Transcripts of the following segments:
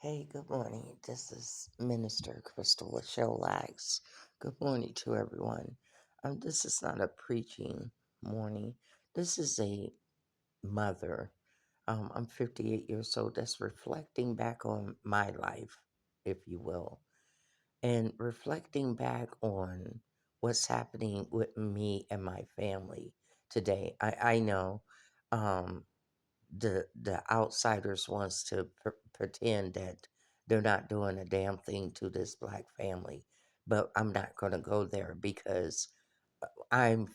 Hey, good morning. This is Minister Crystal Lachelle Lax. Good morning to everyone. This is not a preaching morning. This is a mother. I'm 58 years old. That's reflecting back on my life, if you will, and reflecting back on what's happening with me and my family today. I know um, the outsiders wants to pretend that they're not doing a damn thing to this black family, but I'm not going to go there because I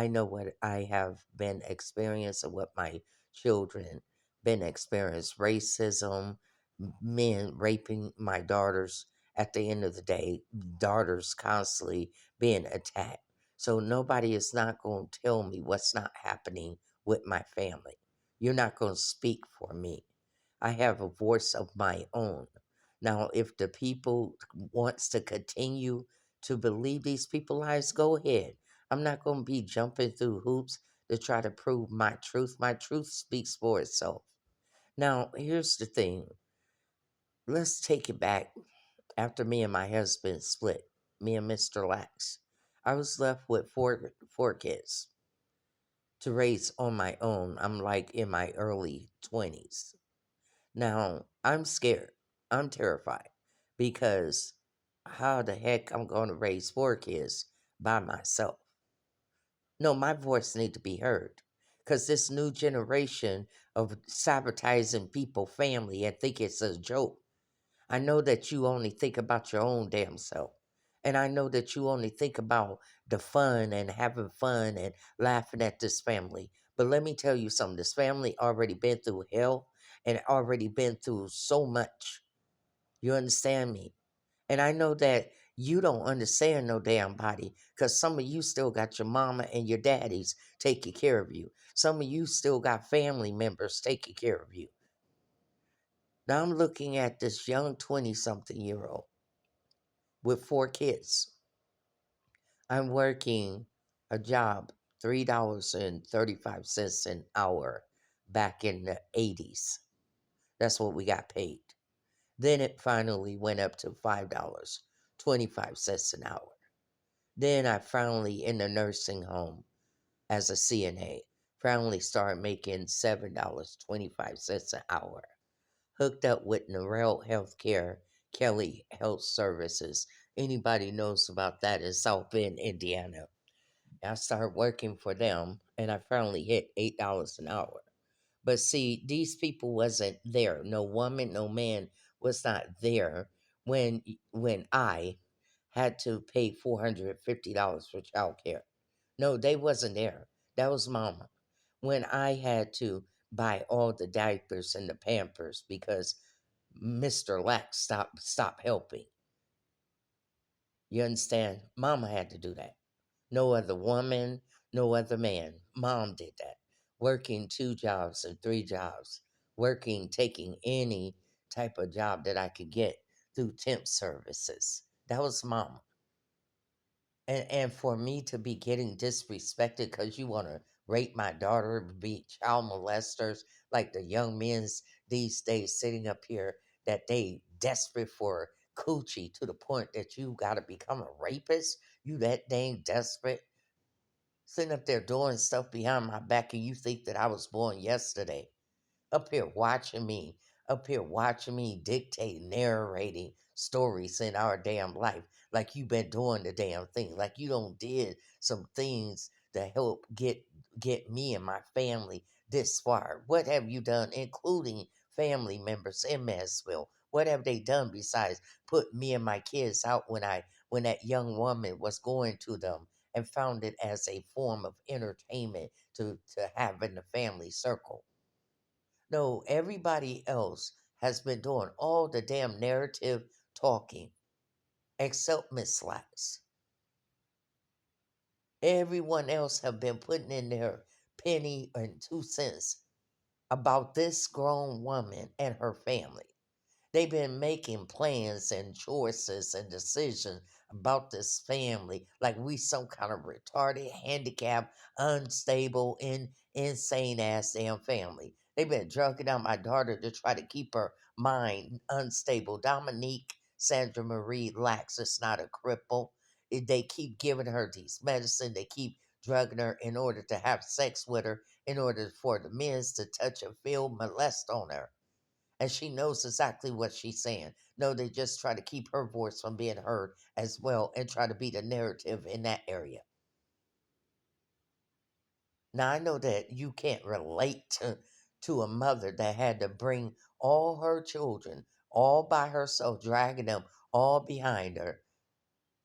know what I have been experiencing, what my children been experiencing, racism, men raping my daughters. At the end of the day, daughters constantly being attacked. So nobody is not going to tell me what's not happening with my family. You're not going to speak for me. I have a voice of my own. Now, if the people wants to continue to believe these people lies, go ahead. I'm not going to be jumping through hoops to try to prove my truth. My truth speaks for itself. Now, here's the thing. Let's take it back after me and my husband split, me and Mr. Lax. I was left with four kids to raise on my own. I'm like in my early 20s. Now, I'm scared. I'm terrified because how the heck I'm going to raise four kids by myself? No, my voice need to be heard because this new generation of sabotaging people, family, and think it's a joke. I know that you only think about your own damn self. And I know that you only think about the fun and having fun and laughing at this family. But let me tell you something. This family already been through hell and already been through so much. You understand me? And I know that you don't understand no damn body because some of you still got your mama and your daddies taking care of you. Some of you still got family members taking care of you. Now I'm looking at this young 20 something year old with four kids. I'm working a job, $3.35 an hour back in the 80s. That's what we got paid. Then it finally went up to $5.25 an hour. Then I finally, in the nursing home as a CNA, finally started making $7.25 an hour. Hooked up with Narelle Healthcare, Kelly Health Services. Anybody knows about that in South Bend, Indiana. I started working for them and I finally hit $8 an hour. But see, these people wasn't there. No woman, no man was not there when I had to pay $450 for childcare. No, they wasn't there. That was mama. When I had to buy all the diapers and the pampers because Mr. Lack stopped helping. You understand? Mama had to do that. No other woman, no other man. Mom did that. Working two jobs or three jobs. Working, taking any type of job that I could get through temp services. That was mama. And for me to be getting disrespected because you want to rape my daughter, be child molesters, like the young men's these days sitting up here that they desperate for coochie to the point that you got to become a rapist. You that dang desperate, sitting up there doing stuff behind my back, and you think that I was born yesterday up here watching me, up here watching me dictate, narrating stories in our damn life, like you been doing the damn thing, like you don't did some things to help get me and my family this far. What have you done, including family members in Mansville? What have they done besides put me and my kids out when that young woman was going to them and found it as a form of entertainment to have in the family circle? No, everybody else has been doing all the damn narrative talking except Miss Slacks. Everyone else have been putting in their penny and 2 cents about this grown woman and her family. They've been making plans and choices and decisions about this family like we some kind of retarded, handicapped, unstable, insane ass damn family. They've been drugging out my daughter to try to keep her mind unstable. Dominique Sandra Marie Lax is not a cripple. They keep giving her these medicine. They keep drugging her in order to have sex with her, in order for the men to touch and feel molest on her. And she knows exactly what she's saying. No, they just try to keep her voice from being heard as well and try to be the narrative in that area. Now I know that you can't relate to a mother that had to bring all her children all by herself, dragging them all behind her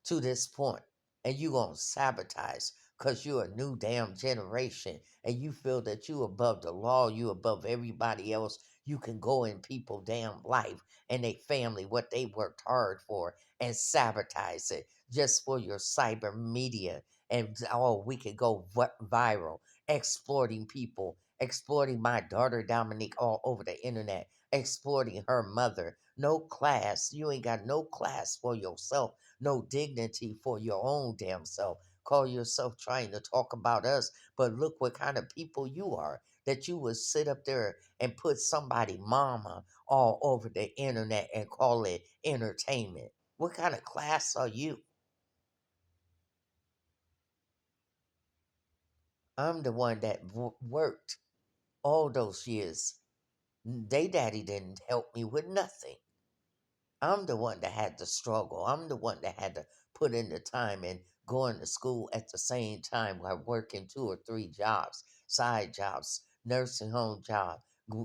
to this point, and you gonna sabotage because you're a new damn generation and you feel that you above the law, you above everybody else. You can go in people damn life and they family, what they worked hard for, and sabotage it just for your cyber media. And oh, we could go viral, exploiting people, exploiting my daughter Dominique all over the internet, exploiting her mother. No class. You ain't got no class for yourself, no dignity for your own damn self. Call yourself trying to talk about us, but look what kind of people you are. That you would sit up there and put somebody mama all over the internet and call it entertainment. What kind of class are you? I'm the one that worked all those years. They daddy didn't help me with nothing. I'm the one that had to struggle. I'm the one that had to put in the time and going to school at the same time while working two or three jobs, side jobs, nursing home job,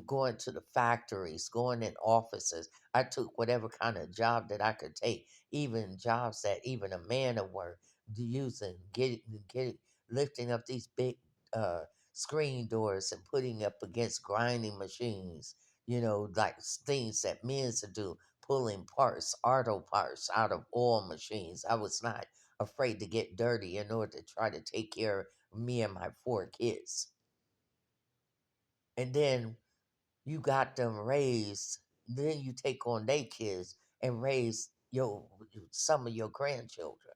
going to the factories, going in offices. I took whatever kind of job that I could take, even jobs that even a man would work, using, lifting up these big uh, screen doors and putting up against grinding machines, like things that men to do, pulling parts, auto parts out of oil machines. I was not afraid to get dirty in order to try to take care of me and my four kids. And then you got them raised, then you take on their kids and raise some of your grandchildren.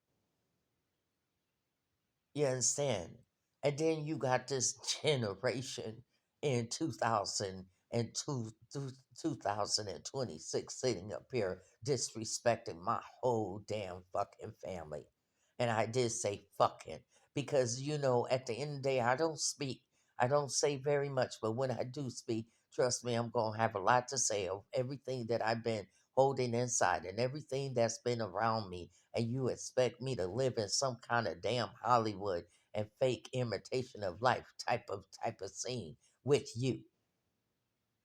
You understand? And then you got this generation in 2026 sitting up here disrespecting my whole damn fucking family. And I did say fucking because, at the end of the day, I don't speak. I don't say very much, but when I do speak, trust me, I'm going to have a lot to say of everything that I've been holding inside and everything that's been around me, and you expect me to live in some kind of damn Hollywood and fake imitation of life type of scene with you.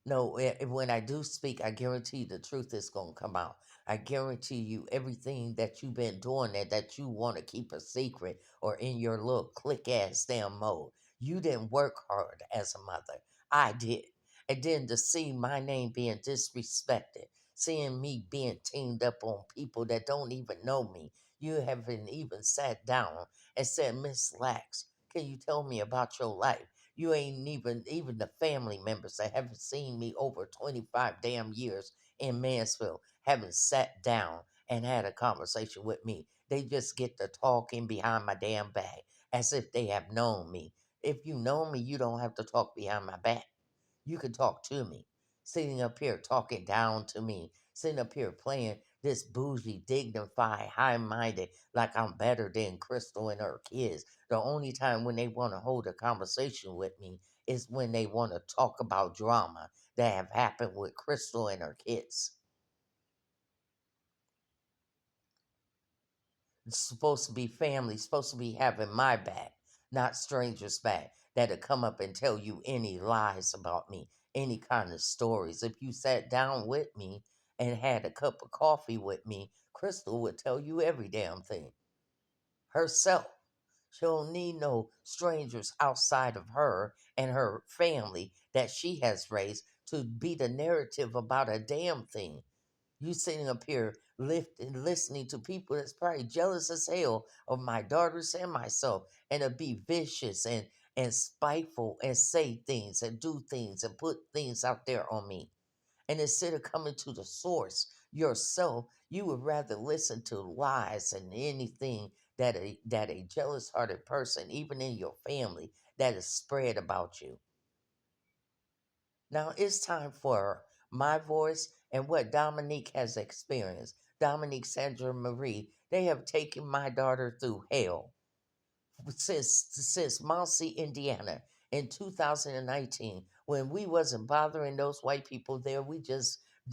No, when I do speak, I guarantee you the truth is going to come out. I guarantee you everything that you've been doing that you want to keep a secret or in your little click ass damn mode. You didn't work hard as a mother. I did. And then to see my name being disrespected, seeing me being teamed up on people that don't even know me. You haven't even sat down and said, Miss Lax, can you tell me about your life? You ain't even the family members that haven't seen me over 25 damn years in Mansfield haven't sat down and had a conversation with me. They just get to talking behind my damn back as if they have known me. If you know me, you don't have to talk behind my back. You can talk to me. Sitting up here talking down to me, sitting up here playing this bougie, dignified, high minded, like I'm better than Crystal and her kids. The only time when they want to hold a conversation with me is when they want to talk about drama that have happened with Crystal and her kids. It's supposed to be family, supposed to be having my back, not strangers' back that'll come up and tell you any lies about me, any kind of stories. If you sat down with me and had a cup of coffee with me, Crystal would tell you every damn thing herself. She don't need no strangers outside of her and her family that she has raised to be the narrative about a damn thing. You sitting up here listening to people that's probably jealous as hell of my daughters and myself, and to be vicious and spiteful and say things and do things and put things out there on me. And instead of coming to the source yourself, you would rather listen to lies and anything that a jealous hearted person, even in your family, that is spread about you. Now it's time for my voice and what Dominique has experienced. Dominique, Sandra Marie, they have taken my daughter through hell since Muncie, Indiana, in 2019, when we wasn't bothering those white people there.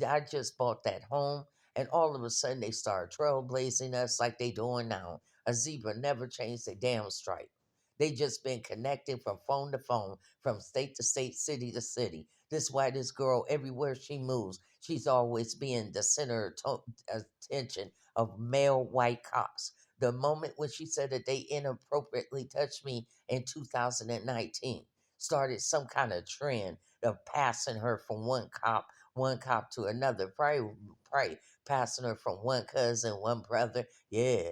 I just bought that home, and all of a sudden they started trailblazing us like they doing now. A zebra never changed a damn stripe. They just been connecting from phone to phone, from state to state, city to city. This why this girl, everywhere she moves, she's always being the center of attention of male white cops. The moment when she said that they inappropriately touched me in 2019 started some kind of trend of passing her from one cop to another, probably passing her from one cousin, one brother. Yeah,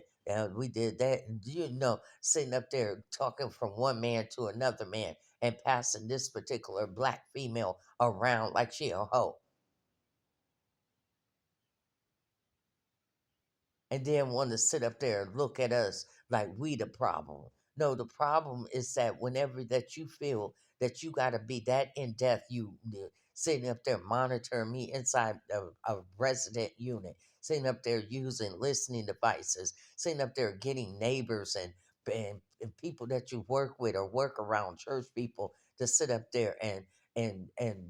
we did that. And sitting up there talking from one man to another man and passing this particular black female around like she a hoe. And then want to sit up there and look at us like we the problem. No, the problem is that whenever that you feel that you got to be that in depth, sitting up there monitoring me inside a resident unit, sitting up there using listening devices, sitting up there getting neighbors and people that you work with or work around church people to sit up there and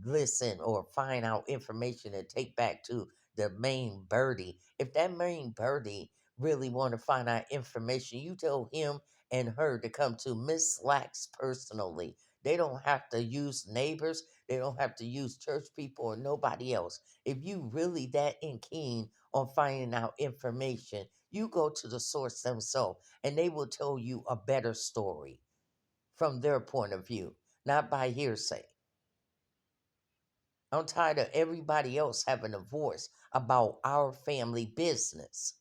listen or find out information and take back to the main birdie. If that main birdie really want to find out information, you tell him and her to come to Miss Lax personally. They don't have to use neighbors. They don't have to use church people or nobody else. If you really that in keen on finding out information, you go to the source themselves and they will tell you a better story from their point of view, not by hearsay. I'm tired of everybody else having a voice about our family business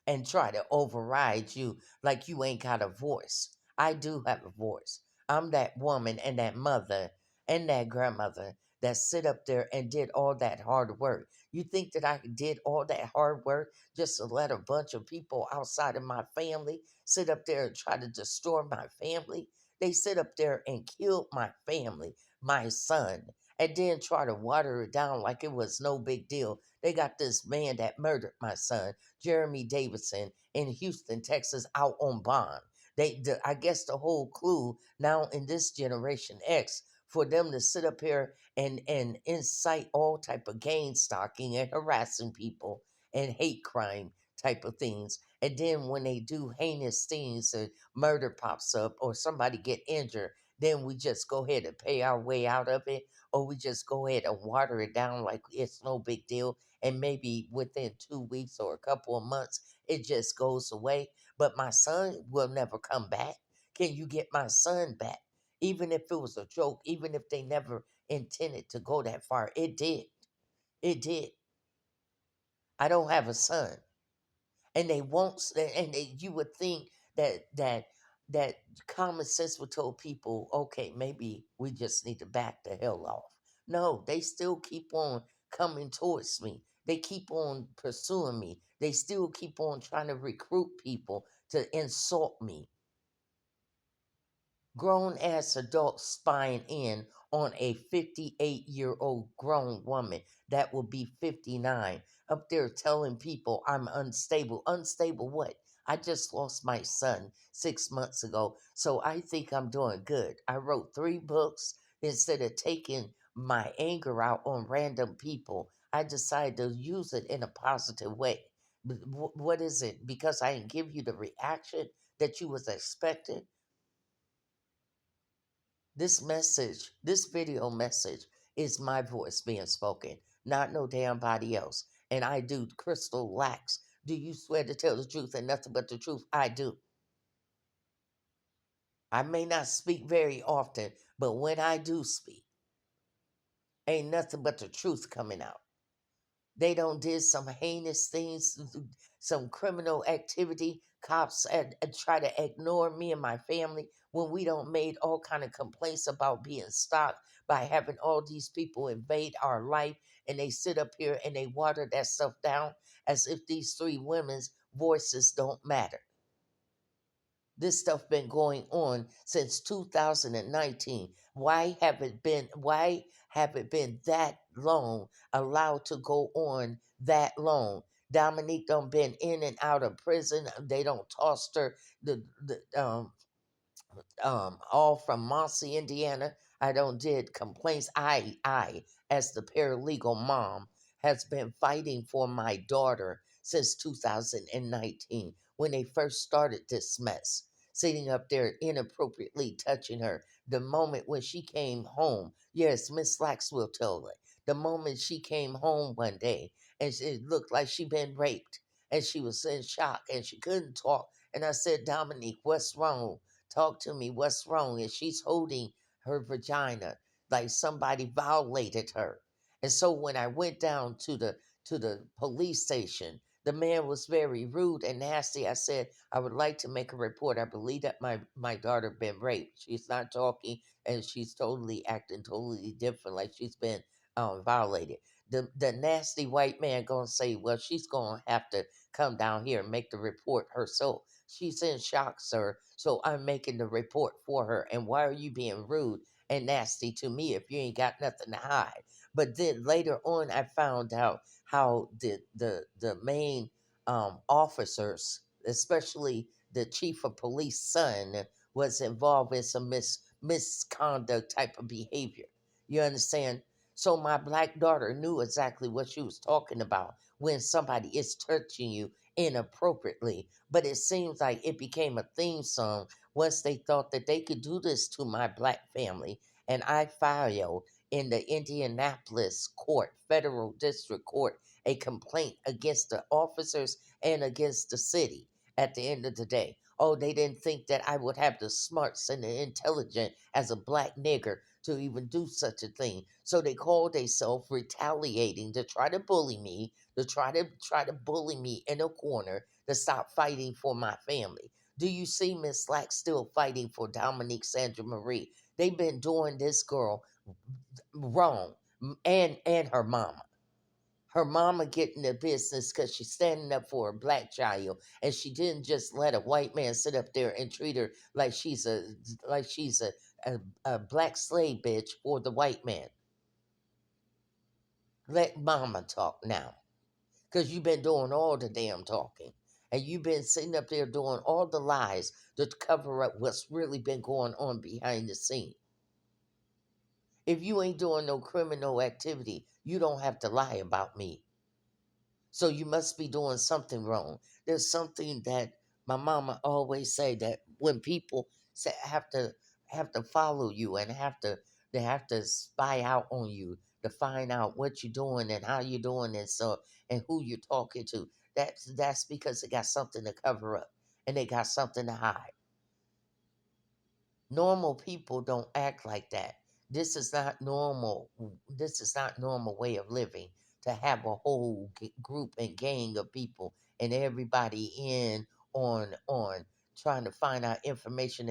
and try to override you like you ain't got a voice. I do have a voice. I'm that woman and that mother and that grandmother that sit up there and did all that hard work. You think that I did all that hard work just to let a bunch of people outside of my family sit up there and try to destroy my family? They sit up there and killed my family, my son, and then try to water it down like it was no big deal. They got this man that murdered my son, Jeremy Davidson, in Houston, Texas, out on bond. I guess the whole clue now in this generation X for them to sit up here and incite all type of gain stalking and harassing people and hate crime type of things. And then when they do heinous things and murder pops up or somebody get injured, then we just go ahead and pay our way out of it, or we just go ahead and water it down like it's no big deal, and maybe within 2 weeks or a couple of months it just goes away. But my son will never come back. Can you get my son back? Even if it was a joke, even if they never intended to go that far, it did. It did. I don't have a son, and they won't. You would think that common sense would tell people, okay, maybe we just need to back the hell off. No, they still keep on coming towards me. They keep on pursuing me. They still keep on trying to recruit people to insult me. Grown ass adults spying in on a 58-year-old grown woman that will be 59, up there telling people I'm unstable. Unstable what? I just lost my son 6 months ago, so I think I'm doing good. I wrote 3 books. Instead of taking my anger out on random people, I decided to use it in a positive way. What is it? Because I didn't give you the reaction that you was expecting? This message, this video message is my voice being spoken, not no damn body else. And I do crystal lax. Do you swear to tell the truth and nothing but the truth? I do. I may not speak very often, but when I do speak, ain't nothing but the truth coming out. They don't did some heinous things, some criminal activity. Cops and try to ignore me and my family when we don't made all kind of complaints about being stalked by having all these people invade our life, and they sit up here and they water that stuff down as if these 3 women's voices don't matter. This stuff been going on since 2019. Why have it been that long, allowed to go on that long? Dominique done been in and out of prison. They don't tossed her all from Muncie, Indiana. I don't did complaints. I, as the paralegal mom, has been fighting for my daughter since 2019 when they first started this mess, sitting up there inappropriately touching her. The moment when she came home, yes, Miss Lax will tell it. The moment she came home one day and it looked like she been raped and she was in shock and she couldn't talk. And I said, Dominique, what's wrong? Talk to me. What's wrong? And she's holding her vagina like somebody violated her. And so when I went down to the police station, the man was very rude and nasty. I said, I would like to make a report. I believe that my daughter been raped. She's not talking and she's totally acting totally different, like she's been violated. The nasty white man gonna say, well, she's gonna have to come down here and make the report herself. She's in shock, sir. So I'm making the report for her. And why are you being rude and nasty to me if you ain't got nothing to hide? But then later on, I found out how the main officers, especially the chief of police son, was involved in some misconduct type of behavior. You understand? So my black daughter knew exactly what she was talking about when somebody is touching you inappropriately. But it seems like it became a theme song once they thought that they could do this to my black family. And I filed in the Indianapolis court, federal district court, a complaint against the officers and against the city at the end of the day. Oh, they didn't think that I would have the smarts and the intelligence as a black nigger to even do such a thing. So they called themselves retaliating to try to bully me, to try to bully me in a corner to stop fighting for my family. Do you see Miss Slack still fighting for Dominique Sandra Marie? They've been doing this girl wrong, and her mama. Her mama getting the business because she's standing up for a black child, and she didn't just let a white man sit up there and treat her like she's a black slave bitch for the white man. Let mama talk now, because you've been doing all the damn talking. And you've been sitting up there doing all the lies to cover up what's really been going on behind the scene. If you ain't doing no criminal activity, you don't have to lie about me. So you must be doing something wrong. There's something that my mama always say, that when people have to follow you and they have to spy out on you to find out what you're doing and how you're doing it, so and who you're talking to. That's because they got something to cover up and they got something to hide. Normal people don't act like that. This is not normal. This is not normal way of living, to have a whole group and gang of people and everybody in on trying to find out information,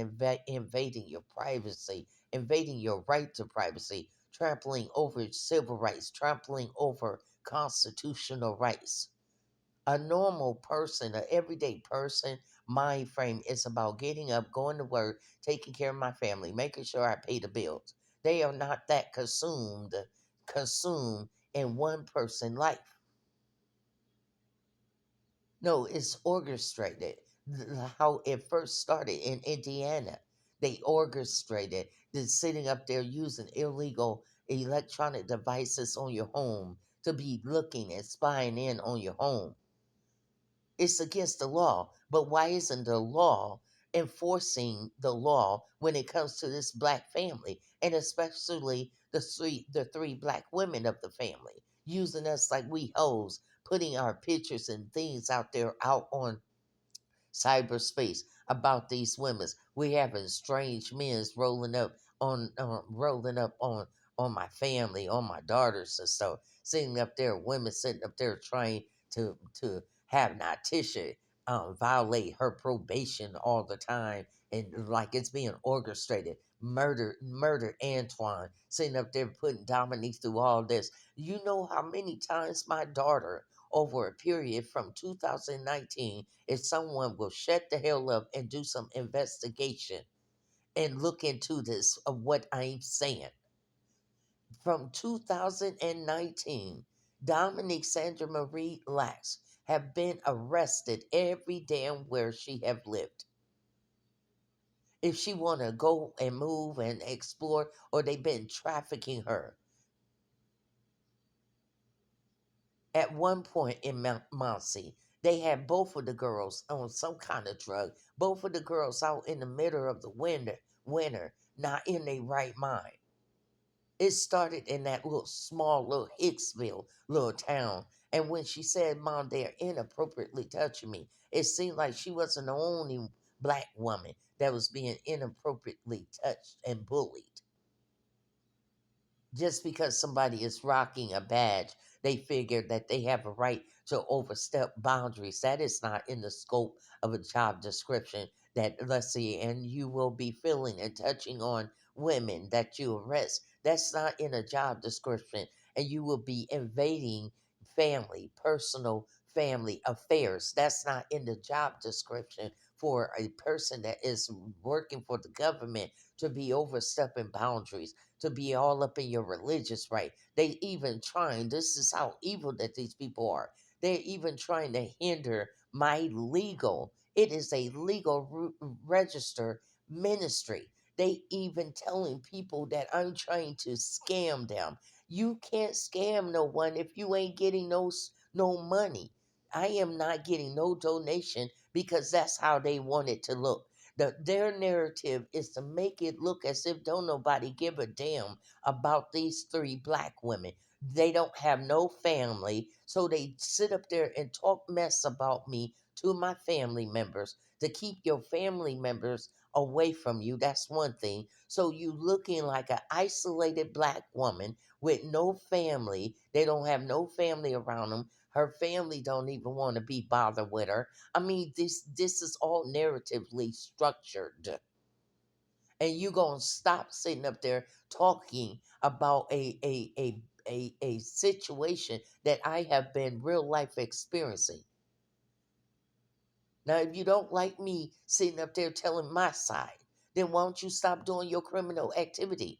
invading your privacy, invading your right to privacy, trampling over civil rights, trampling over constitutional rights. A normal person, an everyday person, mind frame is about getting up, going to work, taking care of my family, making sure I pay the bills. They are not that consumed in one person life. No, it's orchestrated. How it first started in Indiana, they orchestrated the sitting up there using illegal electronic devices on your home to be looking and spying in on your home. It's against the law. But why isn't the law enforcing the law when it comes to this black family, and especially the three black women of the family, using us like we hoes, putting our pictures and things out there out on cyberspace about these women? We having strange men's rolling up on my family, on my daughters and stuff. Sitting up there, women sitting up there trying to have Natisha violate her probation all the time, and like it's being orchestrated. Murder Antoine, sitting up there putting Dominique through all this. You know how many times my daughter over a period from 2019 if someone will shut the hell up and do some investigation and look into this of what I'm saying. From 2019, Dominique Sandra Marie Lax have been arrested every damn where she have lived. If she want to go and move and explore, or they've been trafficking her. At one point in Muncie, they had both of the girls on some kind of drug. Both of the girls out in the middle of the winter, not in their right mind. It started in that little small little Hicksville little town. And when she said, "Mom, they're inappropriately touching me," it seemed like she wasn't the only black woman that was being inappropriately touched and bullied. Just because somebody is rocking a badge, they figure that they have a right to overstep boundaries. That is not in the scope of a job description. That, let's see, and you will be feeling and touching on women that you arrest. That's not in a job description. And you will be invading personal family affairs. That's not in the job description for a person that is working for the government to be overstepping boundaries, to be all up in your religious right. They even trying, this is how evil that these people are. They're even trying to hinder my legal, it is a legal register ministry. They even telling people that I'm trying to scam them. You can't scam no one if you ain't getting no money. I am not getting no donation because that's how they want it to look. Their narrative is to make it look as if don't nobody give a damn about these three black women. They don't have no family, so they sit up there and talk mess about me to my family members to keep your family members away from you. That's one thing. So you looking like an isolated black woman with no family. They don't have no family around them. Her family don't even want to be bothered with her. I mean, this is all narratively structured. And you gonna stop sitting up there talking about a situation that I have been real life experiencing. Now, if you don't like me sitting up there telling my side, then why don't you stop doing your criminal activity?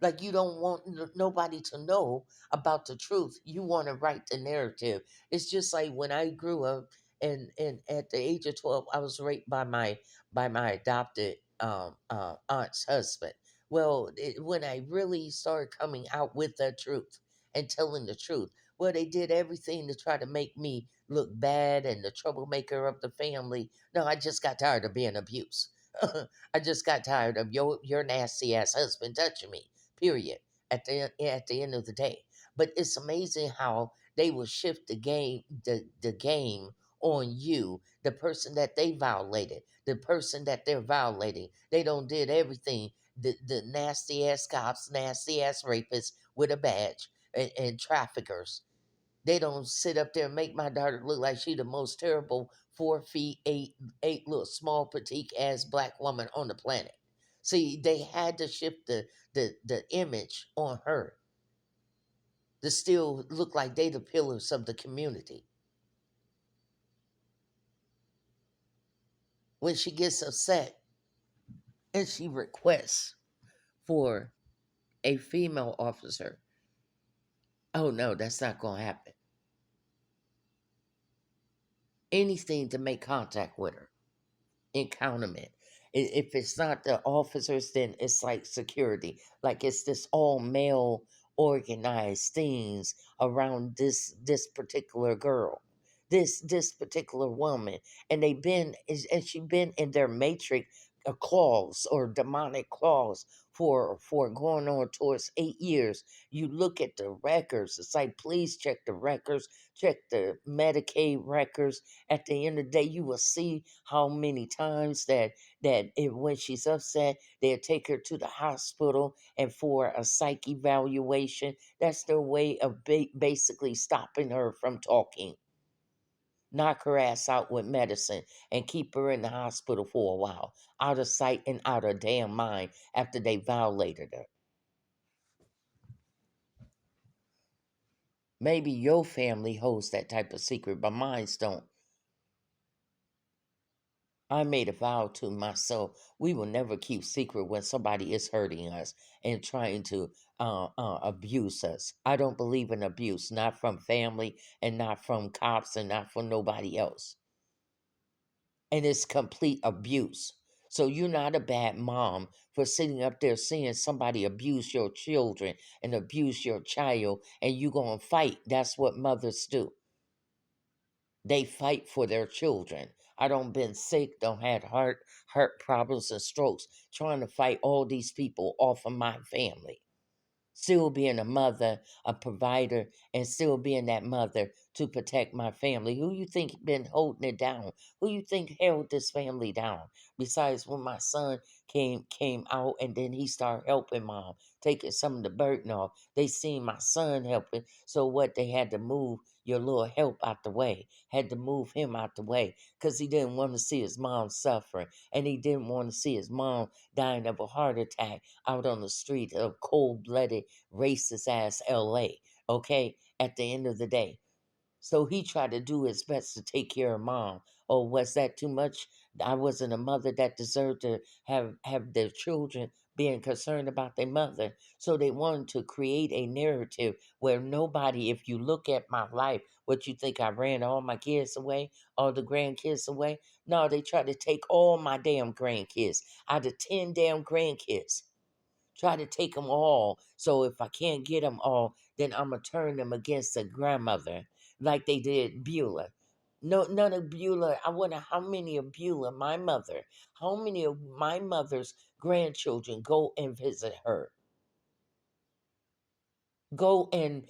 Like you don't want nobody to know about the truth. You want to write the narrative. It's just like when I grew up, and at the age of 12, I was raped by my adopted aunt's husband. Well, when I really started coming out with the truth and telling the truth, well, they did everything to try to make me look bad and the troublemaker of the family. No, I just got tired of being abused. I just got tired of your nasty ass husband touching me, period, at the end of the day. But it's amazing how they will shift the game on you, the person that they violated, the person that they're violating. They don't did everything. The nasty ass cops, nasty ass rapists with a badge, and traffickers. They don't sit up there and make my daughter look like she the most terrible 4 feet eight little small petite ass black woman on the planet. See, they had to shift the image on her to still look like they the pillars of the community. When she gets upset and she requests for a female officer, oh no, that's not gonna happen. Anything to make contact with her. Encounterment. If it's not the officers, then it's like security. Like it's this all male organized things around this particular girl, this particular woman, and and she been in their matrix claws or demonic claws for going on towards 8 years. You look at the records. It's like please check the records, check the Medicaid records. At the end of the day, you will see how many times when she's upset, they'll take her to the hospital and for a psych evaluation. That's their way of basically stopping her from talking. Knock her ass out with medicine and keep her in the hospital for a while, out of sight and out of damn mind after they violated her. Maybe your family holds that type of secret, but mine don't. I made a vow to myself we will never keep secret when somebody is hurting us and trying to abuse us. I don't believe in abuse, not from family and not from cops and not from nobody else. And it's complete abuse. So you're not a bad mom for sitting up there seeing somebody abuse your children and abuse your child, and you gonna fight. That's what mothers do. They fight for their children. I don't been sick, don't had heart problems and strokes, trying to fight all these people off of my family, still being a mother, a provider, and still being that mother to protect my family. Who you think been holding it down? Who you think held this family down? Besides, when my son came out and then he started helping mom, taking some of the burden off. They seen my son helping, so what? They had to move your little help out the way. Had to move him out the way because he didn't want to see his mom suffering, and he didn't want to see his mom dying of a heart attack out on the street of cold blooded, racist ass LA. Okay, at the end of the day. So he tried to do his best to take care of mom. Oh, was that too much? I wasn't a mother that deserved to have their children being concerned about their mother. So they wanted to create a narrative where nobody, if you look at my life, what you think I ran all my kids away, all the grandkids away? No, they tried to take all my damn grandkids out of 10 damn grandkids. Try to take them all. So if I can't get them all, then I'm going to turn them against the grandmother like they did Beulah. No, none of Beulah. I wonder how many of Beulah, my mother, how many of my mother's grandchildren go and visit her. Go and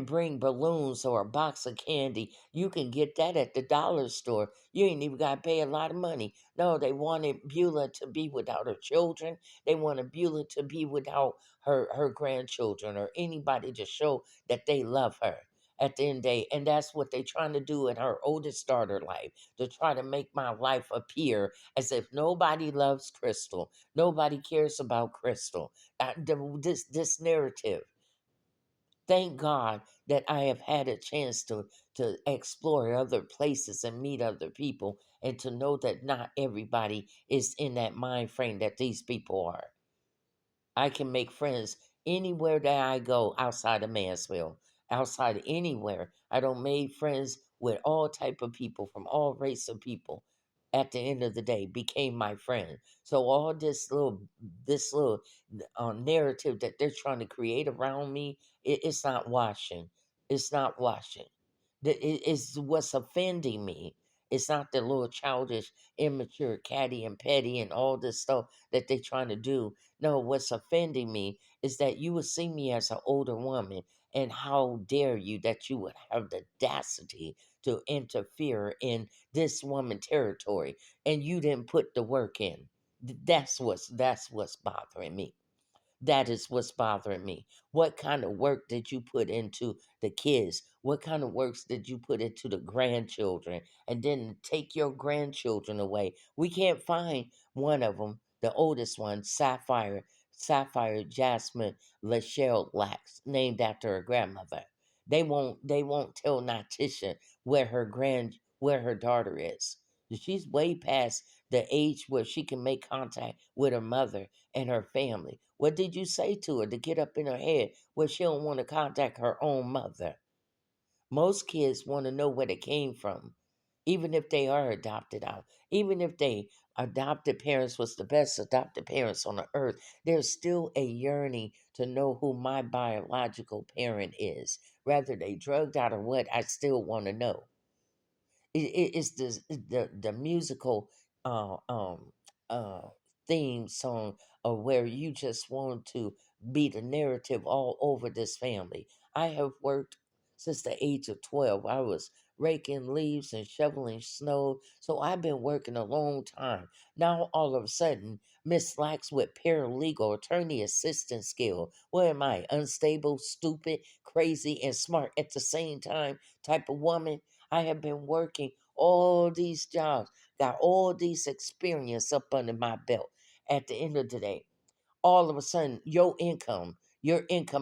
bring balloons or a box of candy. You can get that at the dollar store. You ain't even got to pay a lot of money. No, they wanted Beulah to be without her children. They wanted Beulah to be without her grandchildren or anybody to show that they love her at the end of the day. And that's what they trying to do in her oldest daughter life, to try to make my life appear as if nobody loves Crystal. Nobody cares about Crystal. This narrative. Thank God that I have had a chance to explore other places and meet other people and to know that not everybody is in that mind frame that these people are. I can make friends anywhere that I go outside of Mansfield, outside of anywhere. I don't make friends with all type of people from all race of people. At the end of the day, became my friend. So all this little narrative that they're trying to create around me, it's not washing. It's not washing. It's what's offending me. It's not the little childish, immature, catty and petty and all this stuff that they're trying to do. No, what's offending me is that you would see me as an older woman, and how dare you that you would have the audacity to interfere in this woman territory and you didn't put the work in. That's what's bothering me. That is what's bothering me. What kind of work did you put into the kids? What kind of works did you put into the grandchildren? And then take your grandchildren away. We can't find one of them, the oldest one, Sapphire Jasmine Lachelle Lax, named after her grandmother. They won't tell Natisha where her daughter is. She's way past the age where she can make contact with her mother and her family. What did you say to her to get up in her head where she don't want to contact her own mother? Most kids want to know where they came from, even if they are adopted out. Even if they adopted parents was the best adopted parents on the earth, there's still a yearning to know who my biological parent is. Whether they drugged out or what, I still want to know. It's the musical uh, um, uh, theme song of where you just want to be the narrative all over this family. I have worked since the age of 12. I was raking leaves and shoveling snow, so I've been working a long time. Now all of a sudden, Miss Lax with paralegal attorney assistant skill. What am I? Unstable, stupid, crazy, and smart at the same time type of woman? I have been working all these jobs, got all these experience up under my belt. At the end of the day, all of a sudden, your income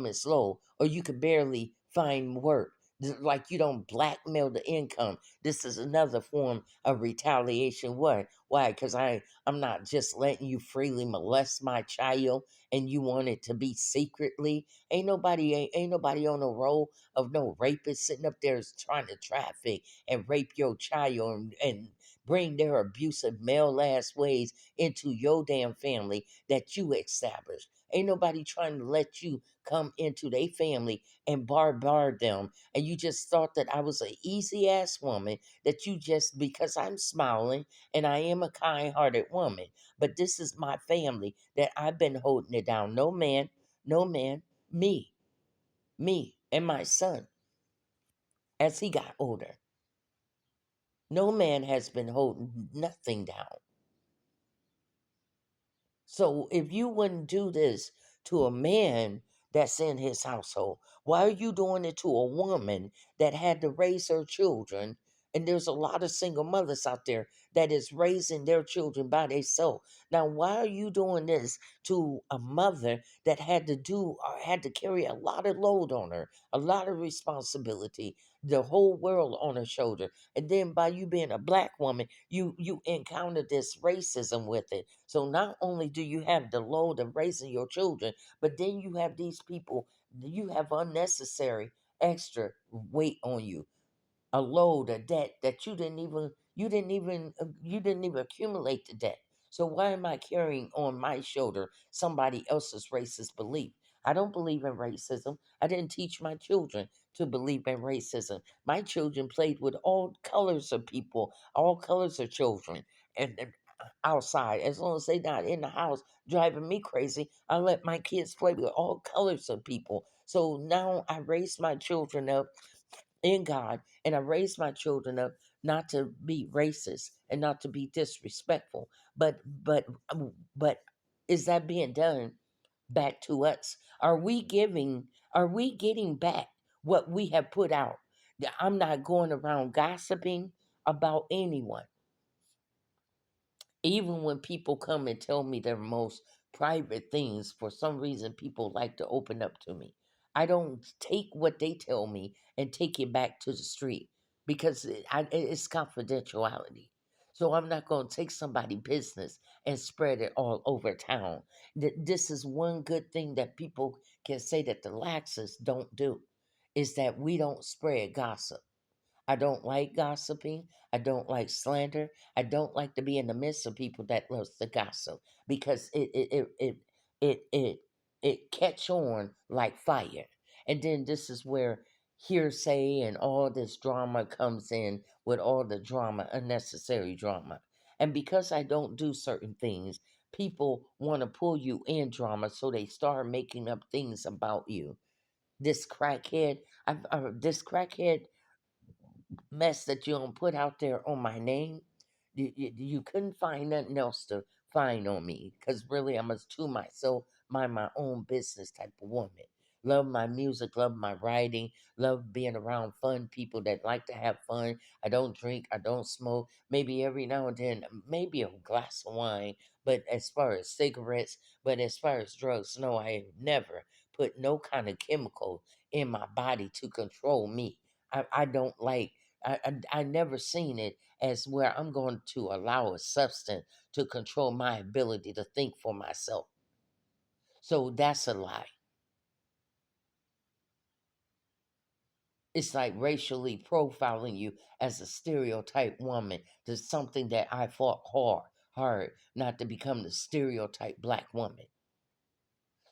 is low, or you can barely find work. Like you don't blackmail the income. This is another form of retaliation. What? Why? Because I'm not just letting you freely molest my child, and you want it to be secretly. Ain't nobody on the roll of no rapist sitting up there trying to traffic and rape your child and bring their abusive male ass ways into your damn family that you established. Ain't nobody trying to let you come into their family and barbar them. And you just thought that I was an easy ass woman, that you just, because I'm smiling and I am a kind hearted woman, but this is my family that I've been holding it down. No man, no man, me, and my son as he got older. No man has been holding nothing down. So if you wouldn't do this to a man that's in his household, why are you doing it to a woman that had to raise her children? And there's a lot of single mothers out there that is raising their children by themselves. Now, why are you doing this to a mother that had to do or had to carry a lot of load on her, a lot of responsibility, the whole world on her shoulder? And then by you being a black woman, you encounter this racism with it. So not only do you have the load of raising your children, but then you have these people, you have unnecessary extra weight on you, a load, a debt that you didn't even accumulate the debt. So why am I carrying on my shoulder somebody else's racist belief? I don't believe in racism. I didn't teach my children to believe in racism. My children played with all colors of people, all colors of children, and outside. As long as they not in the house driving me crazy, I let my kids play with all colors of people. So now I raised my children up in God, and I raised my children up not to be racist and not to be disrespectful. But is that being done back to us? Are we getting back what we have put out? I'm not going around gossiping about anyone. Even when people come and tell me their most private things, for some reason people like to open up to me. I don't take what they tell me and take it back to the street because it's confidentiality. So I'm not going to take somebody's business and spread it all over town. This is one good thing that people can say that the laxers don't do, is that we don't spread gossip. I don't like gossiping. I don't like slander. I don't like to be in the midst of people that loves to gossip because it catch on like fire. And then this is where hearsay and all this drama comes in, with all the drama, unnecessary drama. And because I don't do certain things, people want to pull you in drama, so they start making up things about you. This crackhead, this crackhead mess that you don't put out there on my name, you couldn't find nothing else to find on me, because really I'm a to myself, mind my own business type of woman. Love my music, love my writing, love being around fun people that like to have fun. I don't drink, I don't smoke. Maybe every now and then, maybe a glass of wine. But as far as cigarettes, but as far as drugs, no, I have never put no kind of chemical in my body to control me. I don't like I never seen it as where I'm going to allow a substance to control my ability to think for myself. So that's a lie. It's like racially profiling you as a stereotype woman to something that I fought hard not to become the stereotype black woman.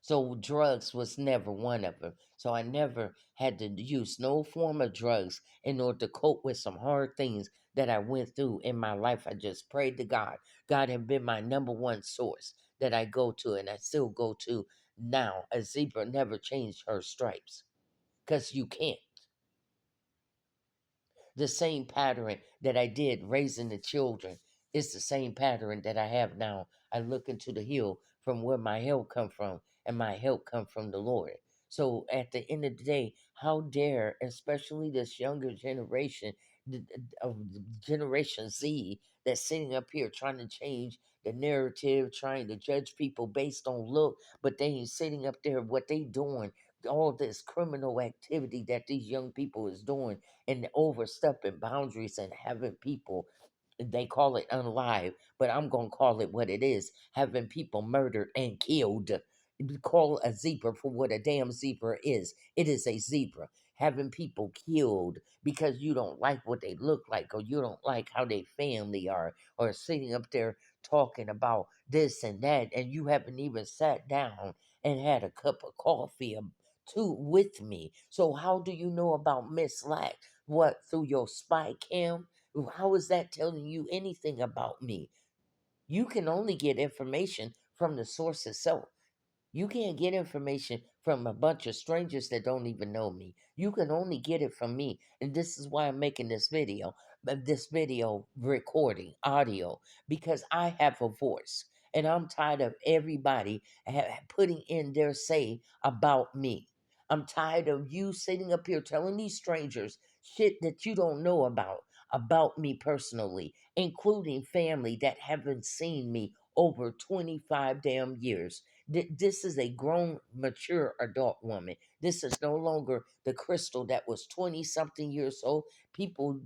So drugs was never one of them. So I never had to use no form of drugs in order to cope with some hard things that I went through in my life. I just prayed to God. God had been my number one source that I go to, and I still go to now. A zebra never changed her stripes, because you can't. The same pattern that I did raising the children is the same pattern that I have now. I look into the hill from where my help come from, and my help come from the Lord. So at the end of the day, how dare, especially this younger generation, of Generation Z, that's sitting up here trying to change the narrative, trying to judge people based on look, but they ain't sitting up there what they doing, all this criminal activity that these young people is doing and overstepping boundaries and having people, they call it unlive, but I'm going to call it what it is, having people murdered and killed. Call a zebra for what a damn zebra is. It is a zebra. Having people killed because you don't like what they look like, or you don't like how they family are, or sitting up there talking about this and that, and you haven't even sat down and had a cup of coffee too with me. So how do you know about Miss Lack? What, through your spy cam? How is that telling you anything about me? You can only get information from the source itself. You can't get information from a bunch of strangers that don't even know me. You can only get it from me. And this is why I'm making this video recording, audio, because I have a voice. And I'm tired of everybody putting in their say about me. I'm tired of you sitting up here telling these strangers shit that you don't know about me personally, including family that haven't seen me over 25 damn years. This is a grown, mature adult woman. This is no longer the Crystal that was 20 something years old. People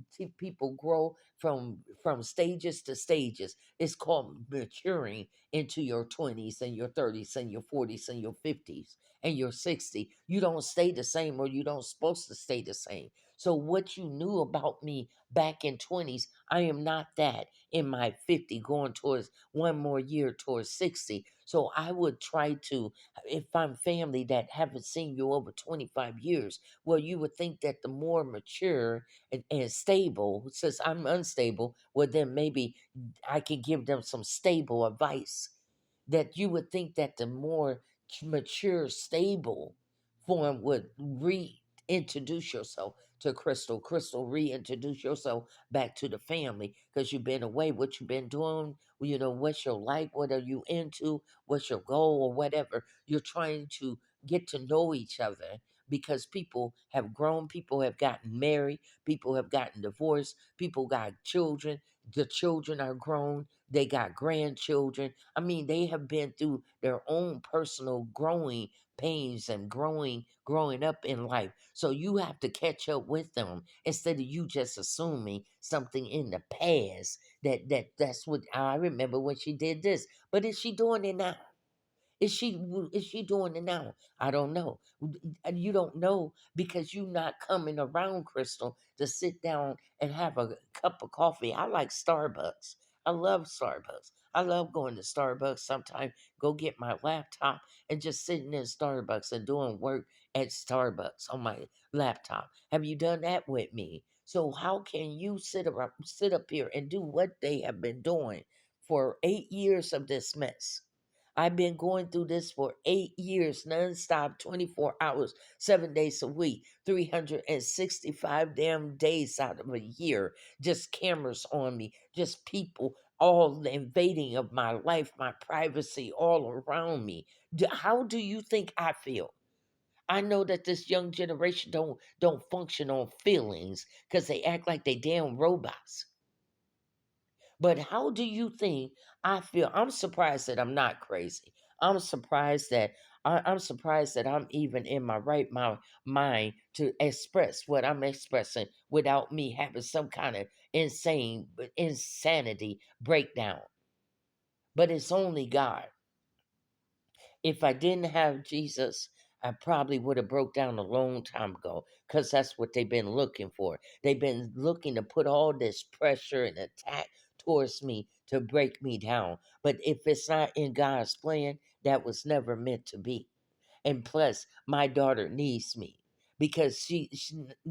grow from stages to stages. It's called maturing into your 20s and your 30s and your 40s and your 50s and your 60. You don't stay the same, or you don't supposed to stay the same. So what you knew about me back in 20s, I am not that in my 50, going towards one more year towards 60. So I would try to, if I'm family that haven't seen you over 25 years, well, you would think that the more mature and stable, since I'm unstable, well, then maybe I can give them some stable advice. That you would think that the more mature, stable form would reintroduce yourself to Crystal. Crystal, reintroduce yourself back to the family because you've been away. What you've been doing, what's your life? What are you into? What's your goal or whatever? You're trying to get to know each other because people have grown, people have gotten married, people have gotten divorced, people got children. The children are grown, they got grandchildren. I mean, they have been through their own personal growing pains and growing up in life. So you have to catch up with them instead of you just assuming something in the past that's what I remember when she did this. But is she doing it now? Is she doing it now? I don't know. And you don't know because you're not coming around Crystal to sit down and have a cup of coffee. I like Starbucks. I love Starbucks. I love going to Starbucks sometimes. Go get my laptop and just sitting in Starbucks and doing work at Starbucks on my laptop. Have you done that with me? So how can you sit up here and do what they have been doing for 8 years of this mess? I've been going through this for 8 years, nonstop, 24 hours, 7 days a week, 365 damn days out of a year. Just cameras on me, just people all invading of my life, my privacy all around me. How do you think I feel? I know that this young generation don't function on feelings because they act like they damn robots. But how do you think I feel? I'm surprised that I'm not crazy. I'm surprised that I'm surprised that I'm even in my mind to express what I'm expressing without me having some kind of insanity breakdown. But it's only God. If I didn't have Jesus, I probably would have broke down a long time ago because that's what they've been looking for. They've been looking to put all this pressure and attack towards me to break me down. But if it's not in God's plan, that was never meant to be. And plus, my daughter needs me because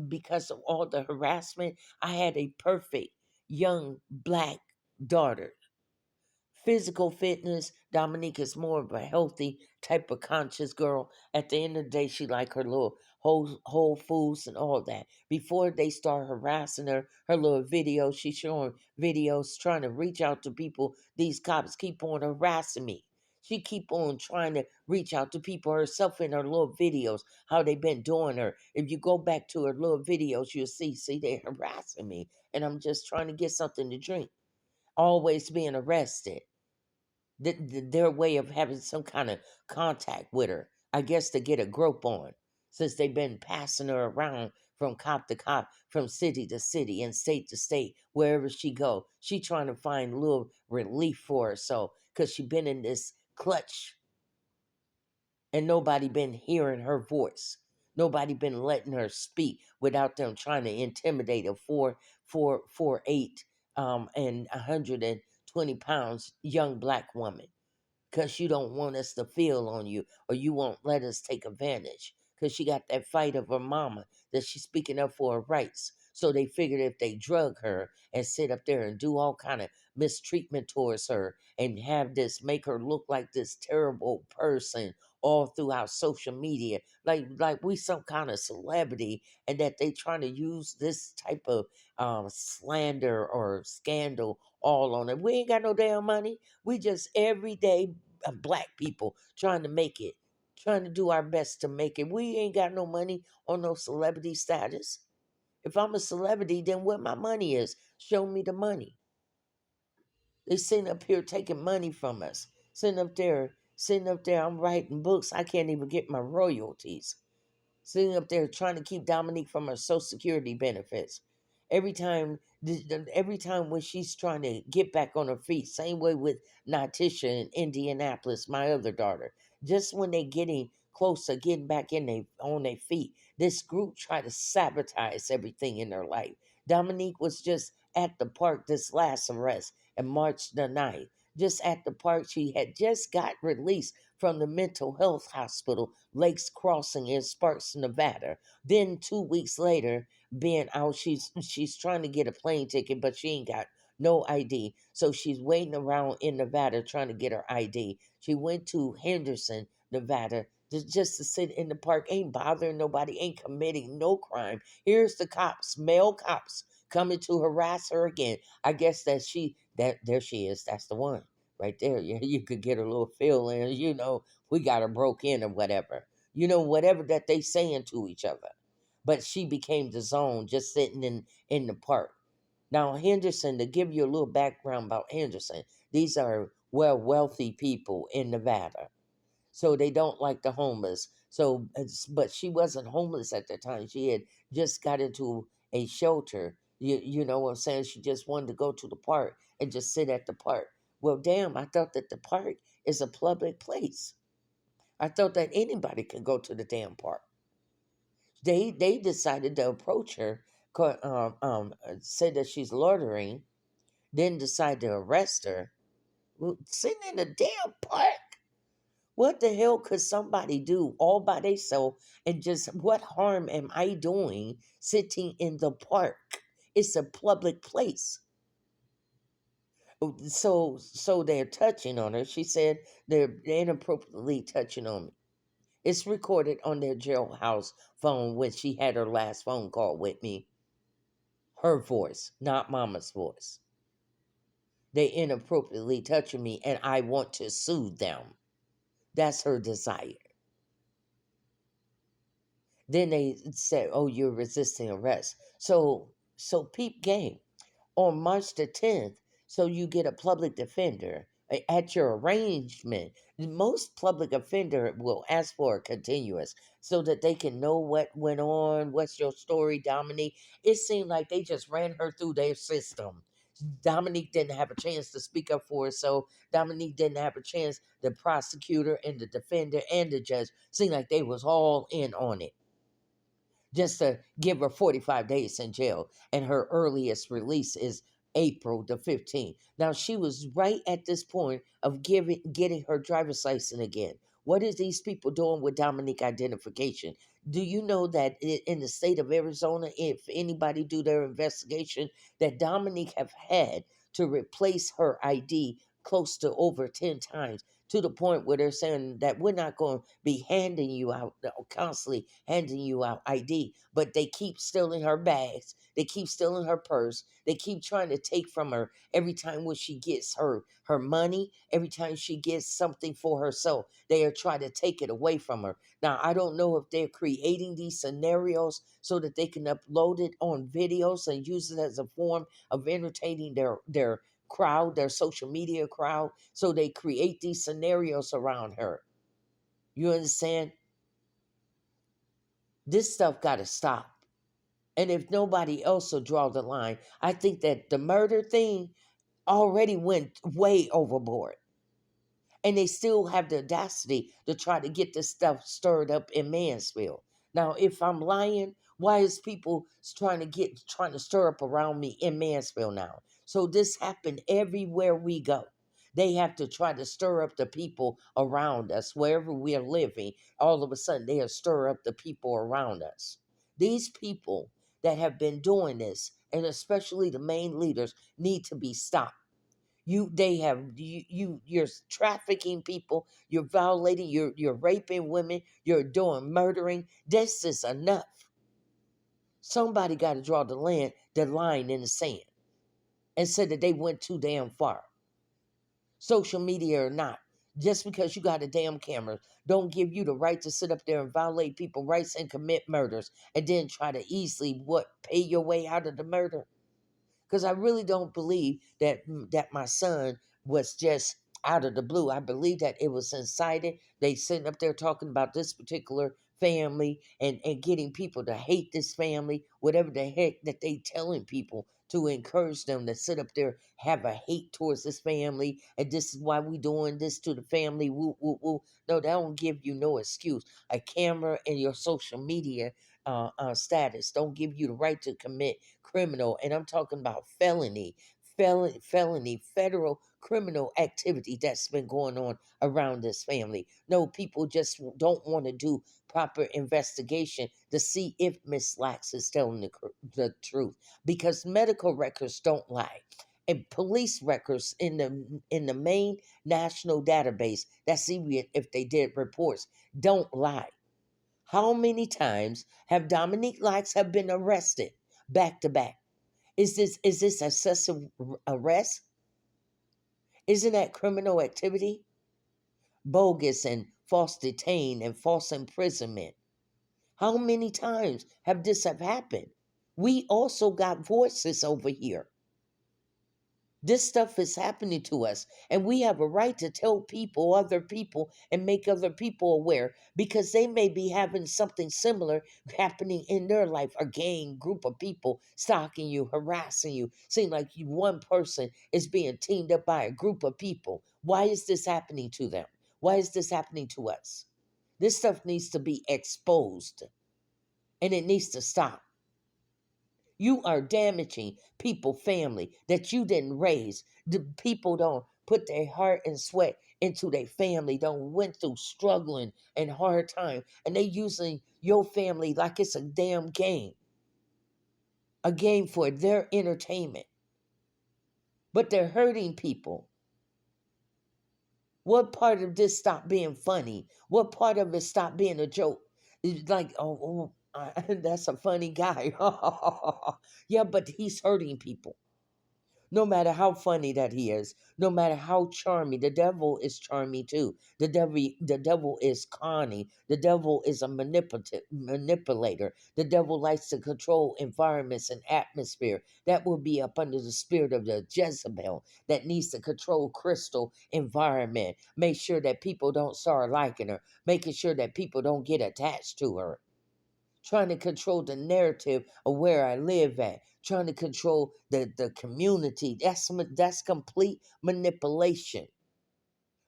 because of all the harassment, I had a perfect young black daughter. Physical fitness, Dominique is more of a healthy type of conscious girl. At the end of the day, she like her little whole foods and all that. Before they start harassing her little videos, she's showing videos trying to reach out to people. These cops keep on harassing me. She keep on trying to reach out to people herself in her little videos, how they been doing her. If you go back to her little videos, you'll see they harassing me. And I'm just trying to get something to drink. Always being arrested, their way of having some kind of contact with her, I guess, to get a grope on. since they've been passing her around from cop to cop, from city to city and state to state, wherever she go. She trying to find a little relief for herself because she been in this clutch and nobody been hearing her voice. Nobody been letting her speak without them trying to intimidate a 4'8" and 120 pounds young black woman because you don't want us to feel on you or you won't let us take advantage because she got that fight of her mama that she's speaking up for her rights. So they figured if they drug her and sit up there and do all kind of mistreatment towards her and have this make her look like this terrible person all throughout social media, like we some kind of celebrity, and that they trying to use this type of slander or scandal all on it. We ain't got no damn money. We just everyday black people trying to make it, trying to do our best to make it. We ain't got no money on no celebrity status. If I'm a celebrity, then where my money is, show me the money. They sitting up here taking money from us. Sitting up there, I'm writing books. I can't even get my royalties, sitting up there trying to keep Dominique from her Social Security benefits. Every time, every time when she's trying to get back on her feet, same way with Natisha in Indianapolis, my other daughter. Just when they getting closer, getting back in they on their feet, this group try to sabotage everything in their life. Dominique was just at the park this last arrest and March the 9th. Just at the park, she had just got released from the mental health hospital, Lakes Crossing in Sparks, Nevada. Then 2 weeks later, being out, she's trying to get a plane ticket, but she ain't got no ID. So she's waiting around in Nevada trying to get her ID. She went to Henderson, Nevada, just to sit in the park, ain't bothering nobody, ain't committing no crime. Here's the cops, male cops, coming to harass her again. I guess that there she is. That's the one right there. You could get a little feel in, we got her broke in or whatever. Whatever that they saying to each other. But she became the zone just sitting in the park. Now Henderson, to give you a little background about Henderson, these are wealthy people in Nevada. So they don't like the homeless. So, but she wasn't homeless at the time. She had just got into a shelter. You know what I'm saying? She just wanted to go to the park and just sit at the park. Well, damn, I thought that the park is a public place. I thought that anybody could go to the damn park. They decided to approach her, say that she's loitering, then decide to arrest her. Well, sitting in the damn park. What the hell could somebody do all by themselves and just what harm am I doing sitting in the park? It's a public place. So they're touching on her. She said they're inappropriately touching on me. It's recorded on their jailhouse phone when she had her last phone call with me. Her voice, not mama's voice. They inappropriately touching me and I want to sue them. That's her desire. Then they said, "Oh, you're resisting arrest." So peep game on March the 10th. So you get a public defender at your arrangement. Most public offender will ask for a continuous so that they can know what went on. What's your story, Dominique? It seemed like they just ran her through their system. Dominique didn't have a chance to speak up for herself. Dominique didn't have a chance. The prosecutor and the defender and the judge seemed like they was all in on it just to give her 45 days in jail. And her earliest release is April the 15th. Now, she was right at this point of getting her driver's license again. What is these people doing with Dominique identification? Do you know that in the state of Arizona, if anybody do their investigation, that Dominique have had to replace her ID close to over 10 times to the point where they're saying that we're not going to be handing you out, constantly handing you out ID, but they keep stealing her bags. They keep stealing her purse. They keep trying to take from her every time when she gets her money, every time she gets something for herself, they are trying to take it away from her. Now, I don't know if they're creating these scenarios so that they can upload it on videos and use it as a form of entertaining their crowd, their social media crowd. So they create these scenarios around her. You understand? This stuff got to stop. And if nobody else will draw the line, I think that the murder thing already went way overboard. And they still have the audacity to try to get this stuff stirred up in Mansfield. Now, if I'm lying, why is people trying to stir up around me in Mansfield now? So this happened everywhere we go. They have to try to stir up the people around us wherever we are living. All of a sudden, they are stir up the people around us. These people that have been doing this, and especially the main leaders, need to be stopped. You're trafficking people, you're violating, you're raping women, you're doing murdering. This is enough. Somebody got to draw the line in the sand and said that they went too damn far. Social media or not, just because you got a damn camera don't give you the right to sit up there and violate people's rights and commit murders and then try to easily pay your way out of the murder. Because I really don't believe that my son was just out of the blue. I believe that it was incited. They sitting up there talking about this particular family and getting people to hate this family, whatever the heck that they telling people to encourage them to sit up there, have a hate towards this family, and this is why we doing this to the family. Woo, woo, woo. No, that don't give you no excuse. A camera and your social media status don't give you the right to commit criminal, and I'm talking about felony, federal criminal activity that's been going on around this family. No, people just don't want to do proper investigation to see if Miss Lax is telling the truth, because medical records don't lie. And police records in the main national database that see if they did reports don't lie. How many times have Dominique Lax have been arrested back to back? Is this excessive arrest? Isn't that criminal activity? Bogus and false detain and false imprisonment. How many times have this have happened? We also got voices over here. This stuff is happening to us, and we have a right to tell other people, and make other people aware, because they may be having something similar happening in their life. A gang group of people stalking you, harassing you. Seem like one person is being teamed up by a group of people. Why is this happening to them? Why is this happening to us? This stuff needs to be exposed, and it needs to stop. You are damaging people, family that you didn't raise. The people don't put their heart and sweat into their family, don't went through struggling and hard time, and they using your family like it's a damn game, a game for their entertainment. But they're hurting people. What part of this stopped being funny? What part of it stopped being a joke? It's like, that's a funny guy. Yeah, but he's hurting people. No matter how funny that he is, no matter how charming, the devil is charming too. The devil is conning. The devil is a manipulator. The devil likes to control environments and atmosphere. That will be up under the spirit of the Jezebel that needs to control Crystal environment. Make sure that people don't start liking her. Making sure that people don't get attached to her, trying to control the narrative of where I live at, trying to control the community. That's complete manipulation.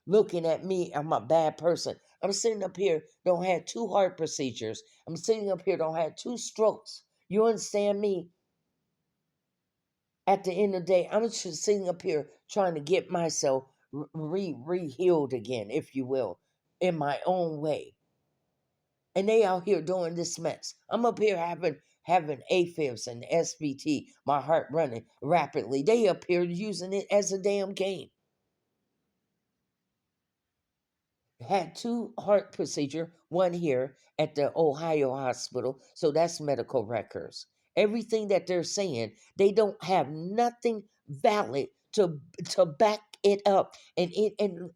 Looking at me, I'm a bad person. I'm sitting up here, don't have two heart procedures. I'm sitting up here, don't have two strokes. You understand me? At the end of the day, I'm just sitting up here trying to get myself re-healed again, if you will, in my own way, and they out here doing this mess. I'm up here having AFibs and SVT, my heart running rapidly. They up here using it as a damn game. Had two heart procedure, one here at the Ohio hospital, so that's medical records. Everything that they're saying, they don't have nothing valid to back it up. And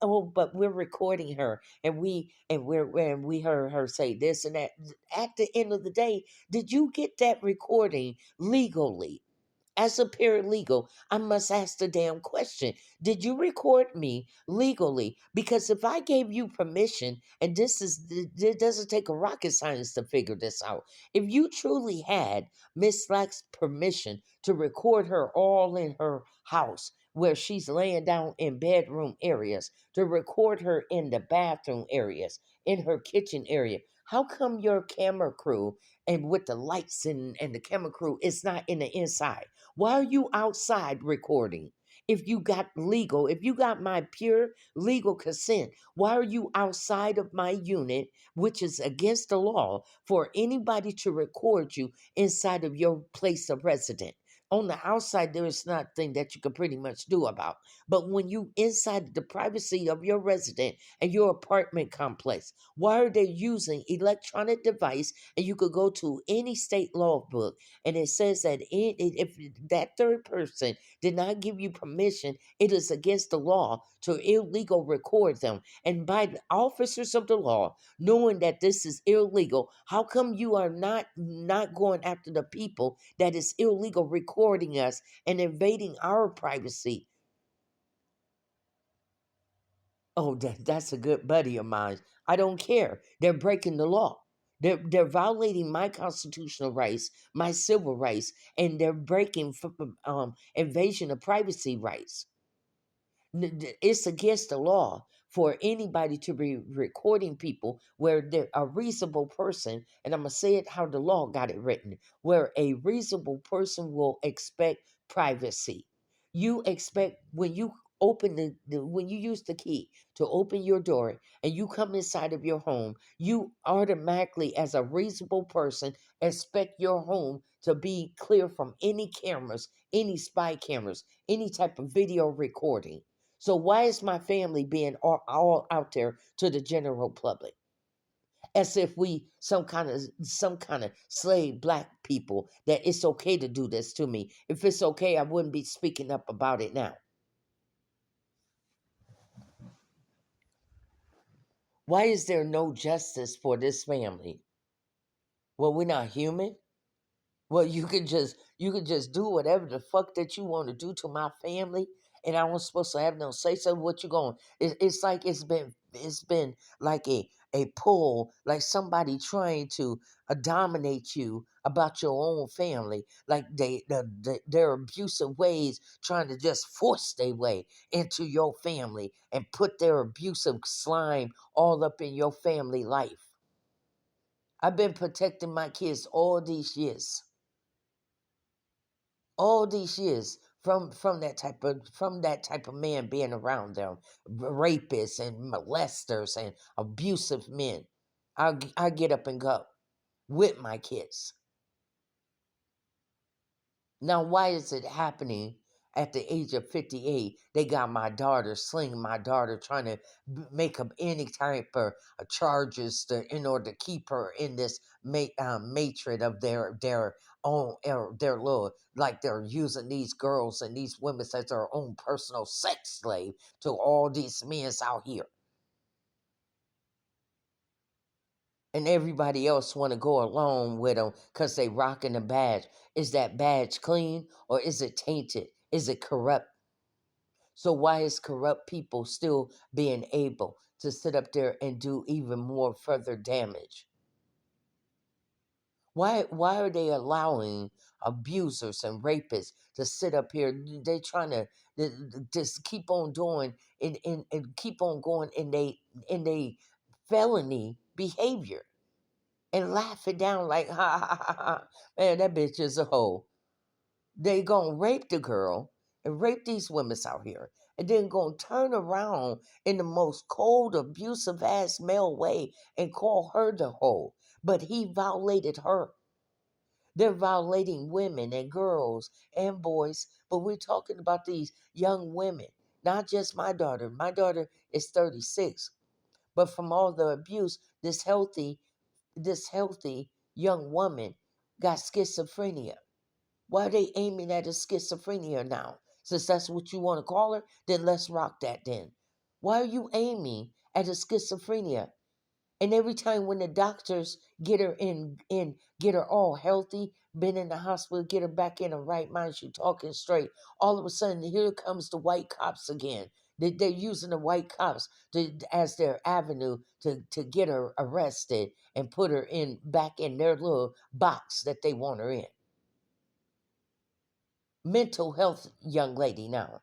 oh, but we're recording her, and we heard her say this and that. At the end of the day, did you get that recording legally? As a paralegal, I must ask the damn question. Did you record me legally? Because if I gave you permission, and it doesn't take a rocket science to figure this out. If you truly had Miss Slack's permission to record her all in her house, where she's laying down in bedroom areas, to record her in the bathroom areas, in her kitchen area, how come your camera crew and with the lights and the camera crew is not in the inside? Why are you outside recording? If you got my pure legal consent, why are you outside of my unit, which is against the law for anybody to record you inside of your place of residence? On the outside, there is nothing that you can pretty much do about. But when you inside the privacy of your resident and your apartment complex, why are they using electronic device? And you could go to any state law book and it says that if that third person did not give you permission, it is against the law to illegal record them. And by the officers of the law, knowing that this is illegal, how come you are not going after the people that is illegal recording us and invading our privacy? Oh, that's a good buddy of mine. I don't care. They're breaking the law. They're violating my constitutional rights, my civil rights, and they're breaking invasion of privacy rights. It's against the law for anybody to be recording people where they're a reasonable person, and I'm gonna say it how the law got it written, where a reasonable person will expect privacy. You expect when you open when you use the key to open your door and you come inside of your home, you automatically, as a reasonable person, expect your home to be clear from any cameras, any spy cameras, any type of video recording. So why is my family being all out there to the general public? As if we some kind of slave black people that it's okay to do this to me. If it's okay, I wouldn't be speaking up about it now. Why is there no justice for this family? Well, we're not human. Well, you could just do whatever the fuck that you want to do to my family, and I wasn't supposed to have no say so. What you going? It's like it's been like a pull, like somebody trying to dominate you about your own family, like their abusive ways, trying to just force their way into your family and put their abusive slime all up in your family life. I've been protecting my kids all these years from that type of man being around them, rapists and molesters and abusive men. I get up and go with my kids. Now, why is it happening at the age of 58? They got my daughter, slinging my daughter, trying to make up any type of charges in order to keep her in this matrix of their own, their little, like they're using these girls and these women as their own personal sex slave to all these men out here. And everybody else want to go along with them because they rocking a badge. Is that badge clean or is it tainted? Is it corrupt? So why is corrupt people still being able to sit up there and do even more further damage? Why are they allowing abusers and rapists to sit up here? They trying to just keep on doing and keep on going in they felony behavior and laugh it down like ha ha ha ha. Man, that bitch is a hoe. They gonna rape the girl and rape these women out here, and then gonna turn around in the most cold, abusive ass male way and call her the hoe. But he violated her. They're violating women and girls and boys, but we're talking about these young women, not just my daughter. My daughter is 36, but from all the abuse, this healthy young woman got schizophrenia. Why are they aiming at a schizophrenia now? Since that's what you want to call her, then let's rock that then. Why are you aiming at a schizophrenia? And every time when the doctors get her in get her all healthy, been in the hospital, get her back in her right mind, she talking straight. All of a sudden, here comes the white cops again. They're using the white cops as their avenue to get her arrested and put her in back in their little box that they want her in. Mental health young lady now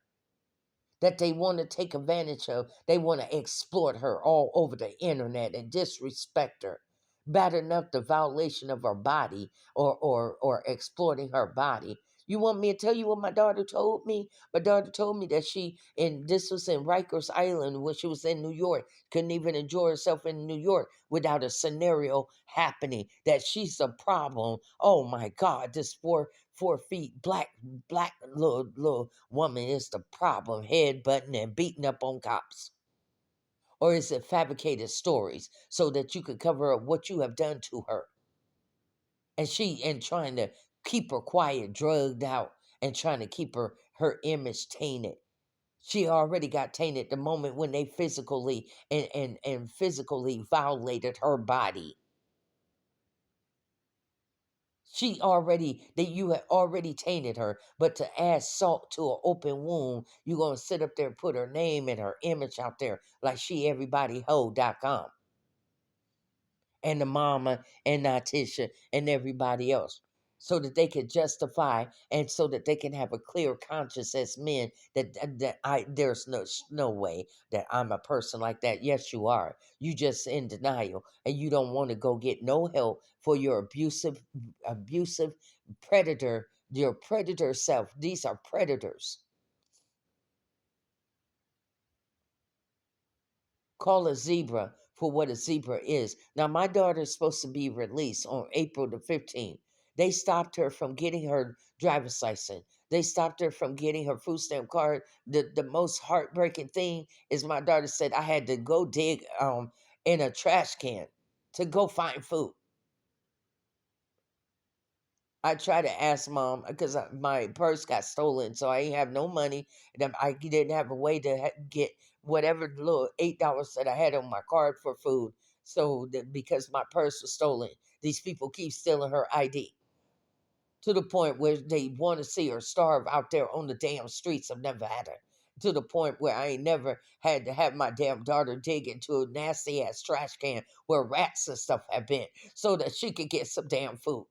that they want to take advantage of. They want to exploit her all over the internet and disrespect her. Bad enough the violation of her body or exploiting her body. You want me to tell you what my daughter told me? My daughter told me that this was in Rikers Island when she was in New York, couldn't even enjoy herself in New York without a scenario happening, that she's a problem. Oh my God, this 4 feet black little woman is the problem, headbutting and beating up on cops? Or is it fabricated stories so that you could cover up what you have done to her? And trying to keep her quiet, drugged out, and trying to keep her image tainted. She already got tainted the moment when they physically and physically violated her body. You had already tainted her, but to add salt to an open wound, you gonna sit up there and put her name and her image out there like she everybodyho.com and the mama and Natisha and everybody else, so that they can justify and so that they can have a clear conscience as men that there's no way that I'm a person like that. Yes, you are. You just in denial and you don't want to go get no help for your abusive predator, your predator self. These are predators. Call a zebra for what a zebra is. Now, my daughter is supposed to be released on April the 15th. They stopped her from getting her driver's license. They stopped her from getting her food stamp card. The most heartbreaking thing is my daughter said I had to go dig in a trash can to go find food. I try to ask mom because my purse got stolen, so I ain't have no money. And I didn't have a way to get whatever little $8 that I had on my card for food. So because my purse was stolen, these people keep stealing her ID to the point where they want to see her starve out there on the damn streets of Nevada. To the point where I ain't never had to have my damn daughter dig into a nasty ass trash can where rats and stuff have been so that she could get some damn food.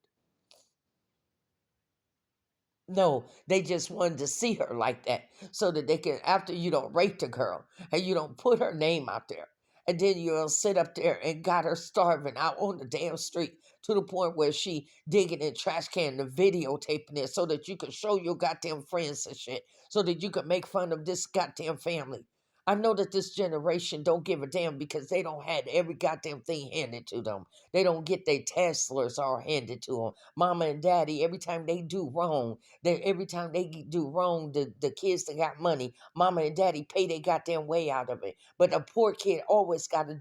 No, they just wanted to see her like that so that they can, after you don't rape the girl and you don't put her name out there, and then you'll sit up there and got her starving out on the damn street to the point where she digging in trash can and videotaping it so that you can show your goddamn friends and shit, so that you can make fun of this goddamn family. I know that this generation don't give a damn because they don't have every goddamn thing handed to them. They don't get their Teslas all handed to them. Mama and daddy, every time they do wrong, every time they do wrong, the kids that got money, mama and daddy pay their goddamn way out of it. But a poor kid always got to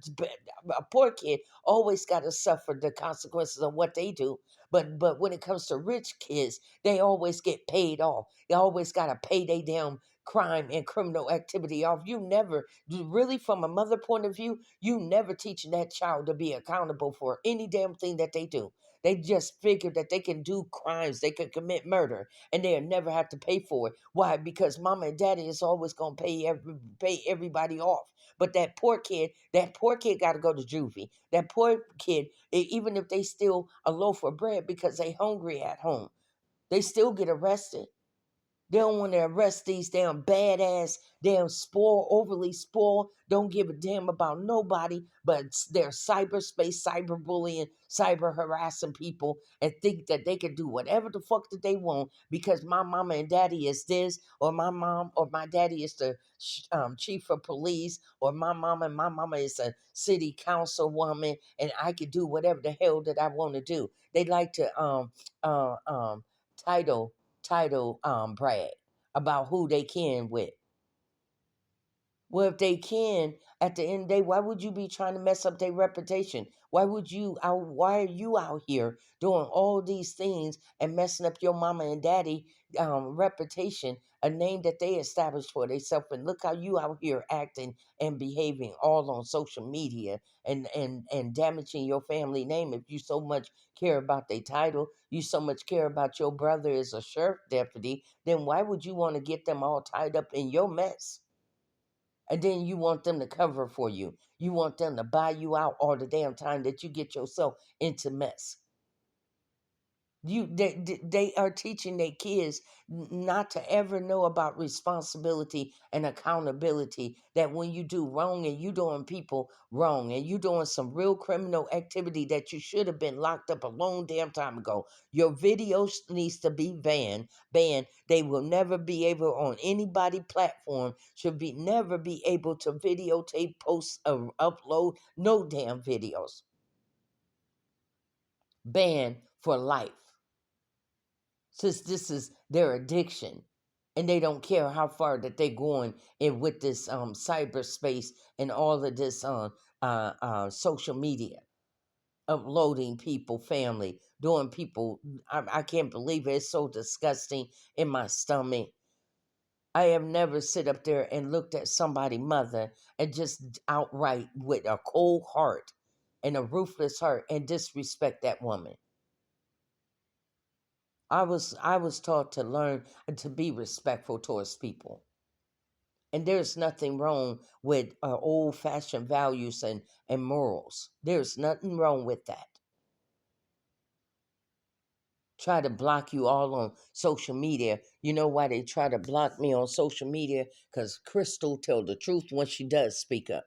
suffer the consequences of what they do. But when it comes to rich kids, they always get paid off. They always got to pay their damn crime and criminal activity off. You never, really, from a mother point of view, you never teaching that child to be accountable for any damn thing that they do. They just figure that they can do crimes, they can commit murder, and they'll never have to pay for it. Why? Because mama and daddy is always gonna pay everybody off. But that poor kid got to go to juvie. That poor kid, even if they steal a loaf of bread because they hungry at home, they still get arrested. They don't want to arrest these damn badass, damn overly spoiled, don't give a damn about nobody, but they're cyberspace, cyberbullying, cyber harassing people and think that they can do whatever the fuck that they want because my mama and daddy is this, or my mom or my daddy is the chief of police, or my mama and my mama is a city councilwoman, and I can do whatever the hell that I want to do. They like to uh, um, title brag about who they can with. Well, if they can, at the end of the day, why would you be trying to mess up their reputation? Why are you out here doing all these things and messing up your mama and daddy reputation, a name that they established for themselves? And look how you out here acting and behaving all on social media and damaging your family name. If you so much care about their title, you so much care about your brother as a sheriff deputy, then why would you want to get them all tied up in your mess? And then you want them to cover for you. You want them to buy you out all the damn time that you get yourself into mess. They are teaching their kids not to ever know about responsibility and accountability, that when you do wrong and you doing people wrong and you doing some real criminal activity that you should have been locked up a long damn time ago, your videos needs to be banned. They will never be able on anybody platform, should be never be able to videotape, post, or upload no damn videos. Banned for life, since this is their addiction, and they don't care how far that they're going in with this cyberspace and all of this social media, uploading people family, doing people. I can't believe it. It's so disgusting in my stomach. I have never sit up there and looked at somebody mother and just outright with a cold heart and a ruthless heart and disrespect that woman. I was taught to learn to be respectful towards people. And there's nothing wrong with old fashioned values and morals. There's nothing wrong with that. Try to block you all on social media. You know why they try to block me on social media? Because Crystal tell the truth when she does speak up.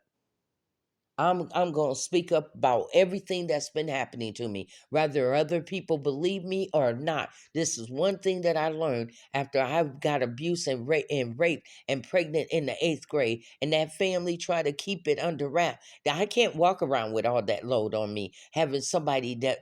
I'm going to speak up about everything that's been happening to me, whether other people believe me or not. This is one thing that I learned after I got abused and raped and pregnant in the 8th grade, and that family tried to keep it under wrap. That I can't walk around with all that load on me, having somebody that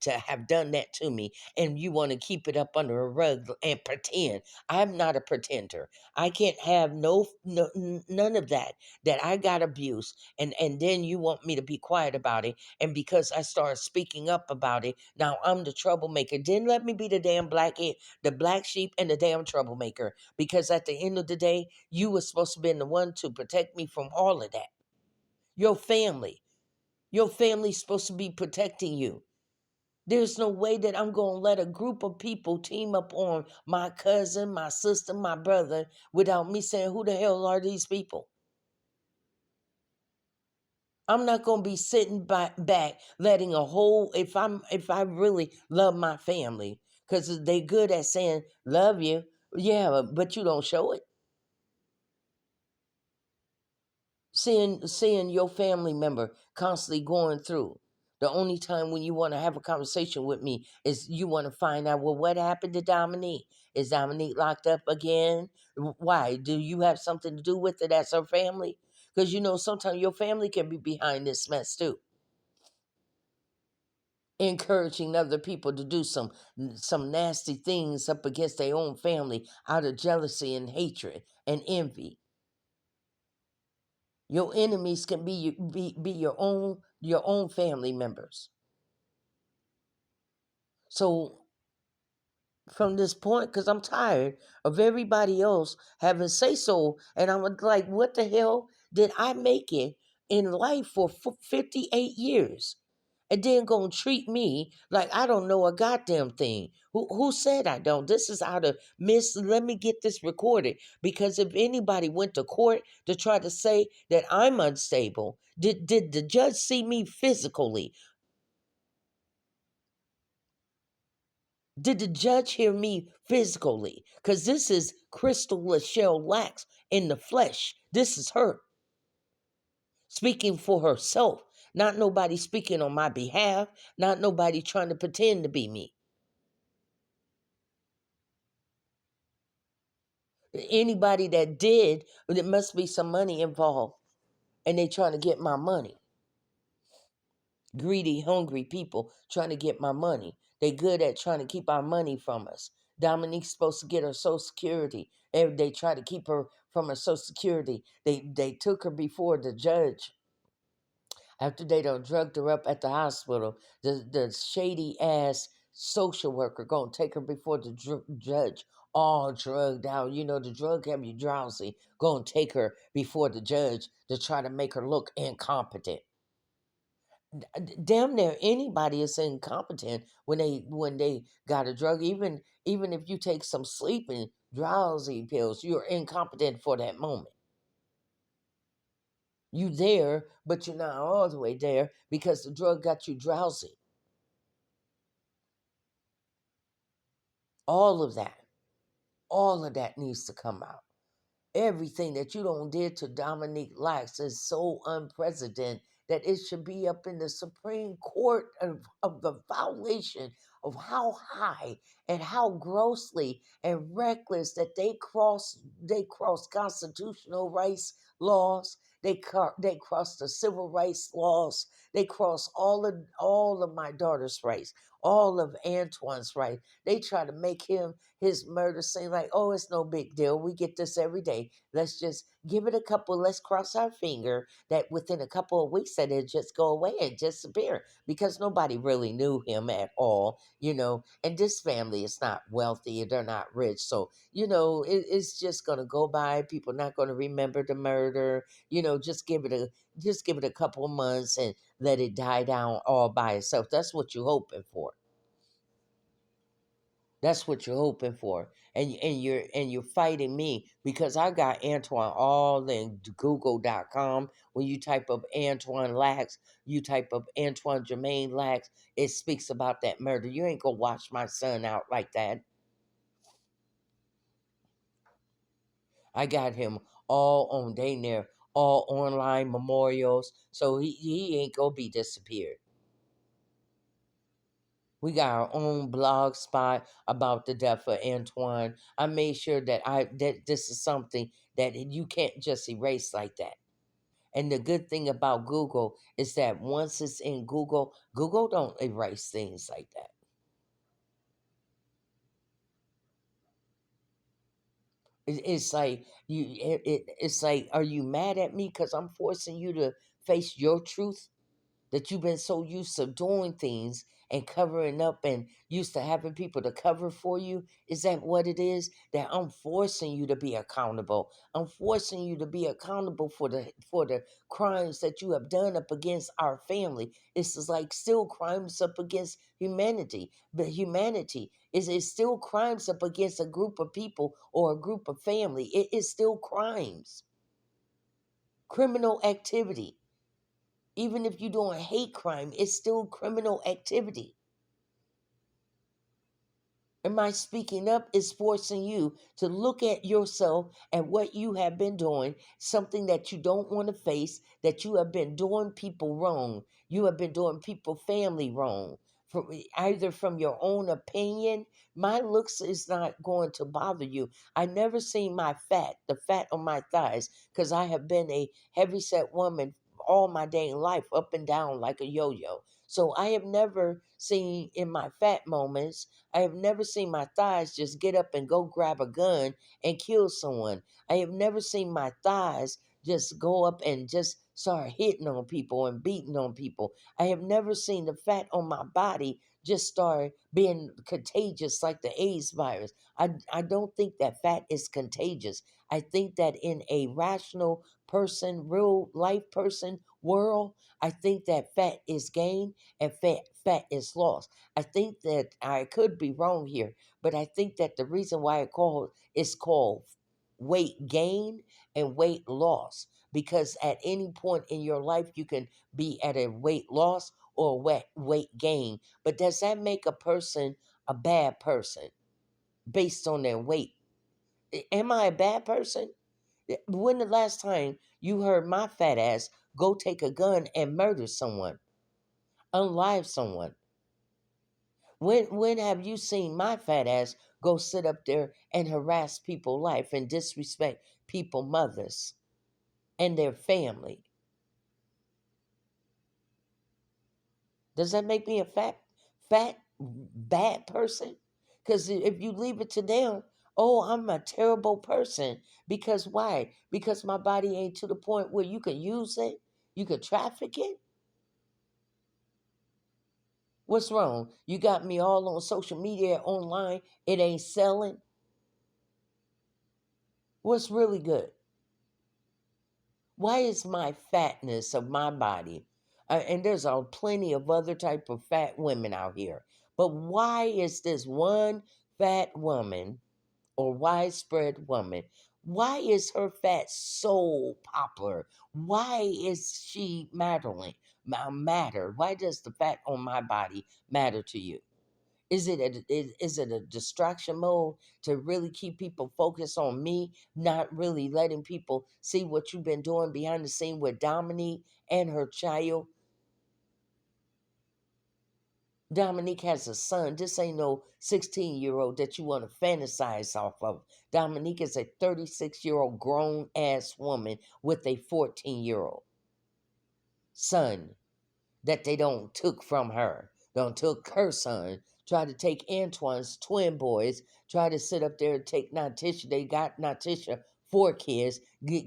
to have done that to me, and you want to keep it up under a rug and pretend. I'm not a pretender. I can't have none of that. That I got abused, and then you want me to be quiet about it, and because I started speaking up about it, now I'm the troublemaker. Then let me be the black sheep and the damn troublemaker, because at the end of the day, you were supposed to be the one to protect me from all of that. Your family's supposed to be protecting you. There's no way that I'm going to let a group of people team up on my cousin, my sister, my brother, without me saying, who the hell are these people? I'm not gonna be sitting back letting a whole, if I really love my family, because they good at saying love you, yeah, but you don't show it. Seeing your family member constantly going through. The only time when you want to have a conversation with me is you want to find out, well, what happened to Dominique? Is Dominique locked up again? Why? Do you have something to do with it as her family? Because you know sometimes your family can be behind this mess too, encouraging other people to do some nasty things up against their own family out of jealousy and hatred and envy. Your enemies can be your own family members. So from this point, because I'm tired of everybody else having say so, and I'm like, what the hell did I make it in life for 58 years? And then gonna treat me like I don't know a goddamn thing. Who said I don't? This is out of let me get this recorded, because if anybody went to court to try to say that I'm unstable, did the judge see me physically? Did the judge hear me physically? Because this is Crystal Lachelle Lax in the flesh. This is her speaking for herself, not nobody speaking on my behalf, not nobody trying to pretend to be me. Anybody that did, there must be some money involved, and they trying to get my money. Greedy, hungry people trying to get my money. They good at trying to keep our money from us. Dominique's supposed to get her Social Security. And they tried to keep her from her Social Security. They took her before the judge after they done drugged her up at the hospital. The shady ass social worker gonna take her before the judge, all drugged out. You know the drug have you drowsy. Gonna take her before the judge to try to make her look incompetent. Damn near anybody is incompetent when they got a drug. Even if you take some sleeping drowsy pills, you're incompetent for that moment. You there, but you're not all the way there because the drug got you drowsy. All of that, all of that needs to come out. Everything that you don't did to Dominique Lax is so unprecedented that it should be up in the Supreme Court of the violation of how high and how grossly and reckless that they cross constitutional rights laws. They cross the civil rights laws. They cross all of my daughter's rights, all of Antoine's rights. They try to make his murder seem like, oh, it's no big deal. We get this every day. Let's just give it a couple. Let's cross our finger that within a couple of weeks that it just go away and disappear because nobody really knew him at all, And this family is not wealthy; they're not rich, so it's just gonna go by. People not gonna remember the murder. Just give it a couple of months and let it die down all by itself. That's what you're hoping for. That's what you're hoping for. And you're fighting me because I got Antoine all in Google.com. When you type up Antoine Lax, you type up Antoine Jermaine Lax, it speaks about that murder. You ain't gonna watch my son out like that. I got him all on day near all online memorials. So he ain't gonna be disappeared. We got our own blog spot about the death of Antoine. I made sure that this is something that you can't just erase like that. And the good thing about Google is that once it's in Google, Google don't erase things like that. It's like it's like, are you mad at me because I'm forcing you to face your truth? That you've been so used to doing things and covering up and used to having people to cover for you? Is that what it is? That I'm forcing you to be accountable. I'm forcing you to be accountable for the crimes that you have done up against our family. It's just like still crimes up against humanity. But humanity is still crimes up against a group of people or a group of family. It is still crimes. Criminal activity. Even if you're doing hate crime, it's still criminal activity. And my speaking up is forcing you to look at yourself and what you have been doing, something that you don't want to face, that you have been doing people wrong. You have been doing people family wrong. Either from your own opinion, my looks is not going to bother you. I never seen my fat, the fat on my thighs, because I have been a heavyset woman all my dang life, up and down like a yo-yo. So I have never seen in my fat moments, I have never seen my thighs just get up and go grab a gun and kill someone. I have never seen my thighs just go up and just start hitting on people and beating on people. I have never seen the fat on my body just start being contagious like the AIDS virus. I don't think that fat is contagious. I think that in a rational person, real life person world, I think that fat is gained and fat is lost. I think that I could be wrong here, but I think that the reason why it's called weight gain and weight loss because at any point in your life you can be at a weight loss or weight gain. But does that make a person a bad person based on their weight? Am I a bad person? When the last time you heard my fat ass go take a gun and murder someone, unlive someone? When have you seen my fat ass go sit up there and harass people life and disrespect people mothers and their family? Does that make me a fat bad person? Because if you leave it to them, Oh, I'm a terrible person. Because why? Because my body ain't to the point where you can use it, you can traffic it. What's wrong? You got me all on social media, online. It ain't selling. What's really good? Why is my fatness of my body, and there's plenty of other type of fat women out here, but why is this one fat woman or widespread woman, why is her fat so popular? Why is she matter? Why does the fat on my body matter to you? Is it a distraction mode to really keep people focused on me, not really letting people see what you've been doing behind the scene with Dominique and her child? Dominique has a son. This ain't no 16-year-old that you want to fantasize off of. Dominique is a 36-year-old grown ass woman with a 14-year-old son that they don't took from her. Don't took her son. Try to take Antoine's twin boys. Try to sit up there and take Natisha. They got Natisha 4 kids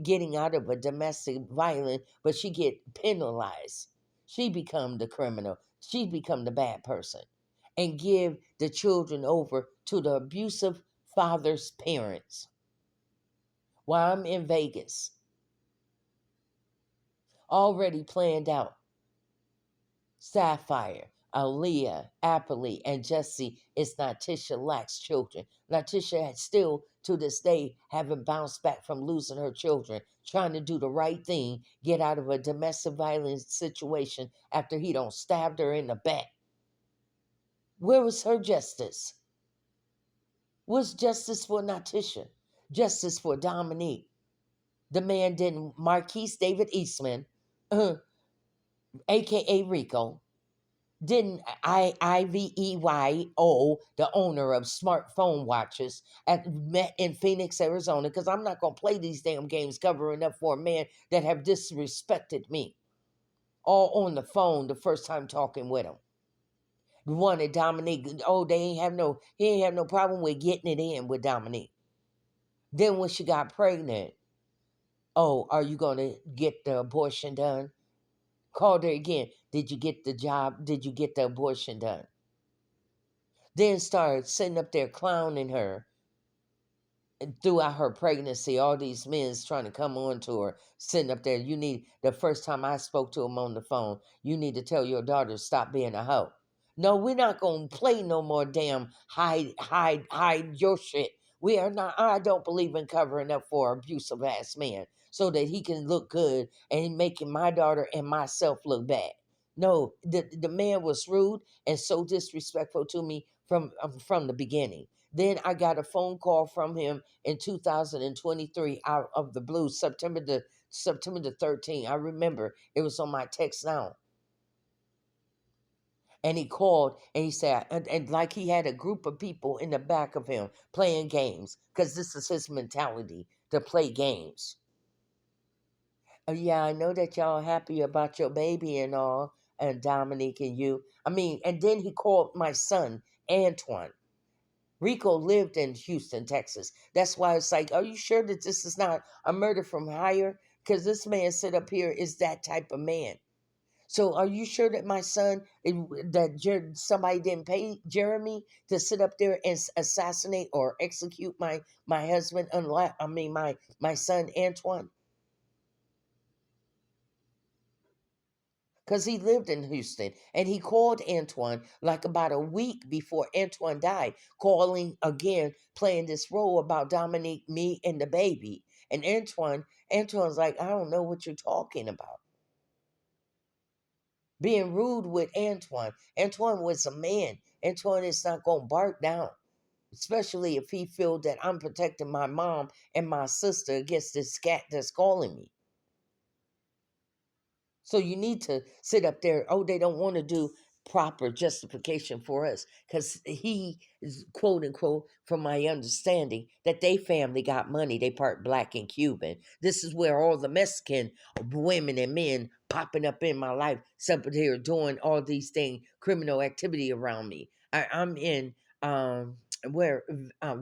getting out of a domestic violence, but she get penalized. She become the criminal. She become the bad person, and give the children over to the abusive father's parents. While I'm in Vegas, already planned out. Sapphire, Aaliyah, Apperly, and Jesse is Natisha Lack's children. Natisha still, to this day, haven't bounced back from losing her children, trying to do the right thing, get out of a domestic violence situation after he don't stabbed her in the back. Where was her justice? Was justice for Natisha? Justice for Dominique? The man didn't, Marquise David Eastman, aka Rico, didn't Iveo, the owner of smartphone watches, met in Phoenix, Arizona? Because I'm not gonna play these damn games covering up for a man that have disrespected me. All on the phone the first time talking with him. Wanted Dominique. Oh, he ain't have no problem with getting it in with Dominique. Then when she got pregnant, oh, are you gonna get the abortion done? Called her again. Did you get the job? Did you get the abortion done? Then started sitting up there clowning her throughout her pregnancy. All these men's trying to come on to her, sitting up there. You need, the first time I spoke to him on the phone, you need to tell your daughter to stop being a hoe. No, we're not gonna play no more damn hide your shit. We are not. I don't believe in covering up for abusive ass man so that he can look good and making my daughter and myself look bad. No, the man was rude and so disrespectful to me from the beginning. Then I got a phone call from him in 2023 out of the blue, September the 13th. I remember it was on my text now. And he called and he said, and like he had a group of people in the back of him playing games, because this is his mentality to play games. Oh, yeah, I know that y'all happy about your baby and all, and Dominique and you. I mean, and then he called my son, Antoine. Rico lived in Houston, Texas. That's why it's like, are you sure that this is not a murder from hire? Because this man sit up here is that type of man. So are you sure that my son, somebody didn't pay Jeremy to sit up there and assassinate or execute my husband? My son Antoine, because he lived in Houston and he called Antoine like about a week before Antoine died, calling again, playing this role about Dominique, me, and the baby. And Antoine's like, I don't know what you're talking about. Being rude with Antoine. Antoine was a man. Antoine is not gonna bark down, especially if he feel that I'm protecting my mom and my sister against this scat that's calling me. So you need to sit up there. Oh, they don't want to do proper justification for us because he is, quote unquote, from my understanding, that they family got money. They part black and Cuban. This is where all the Mexican women and men popping up in my life, something here doing all these things, criminal activity around me. I'm in. where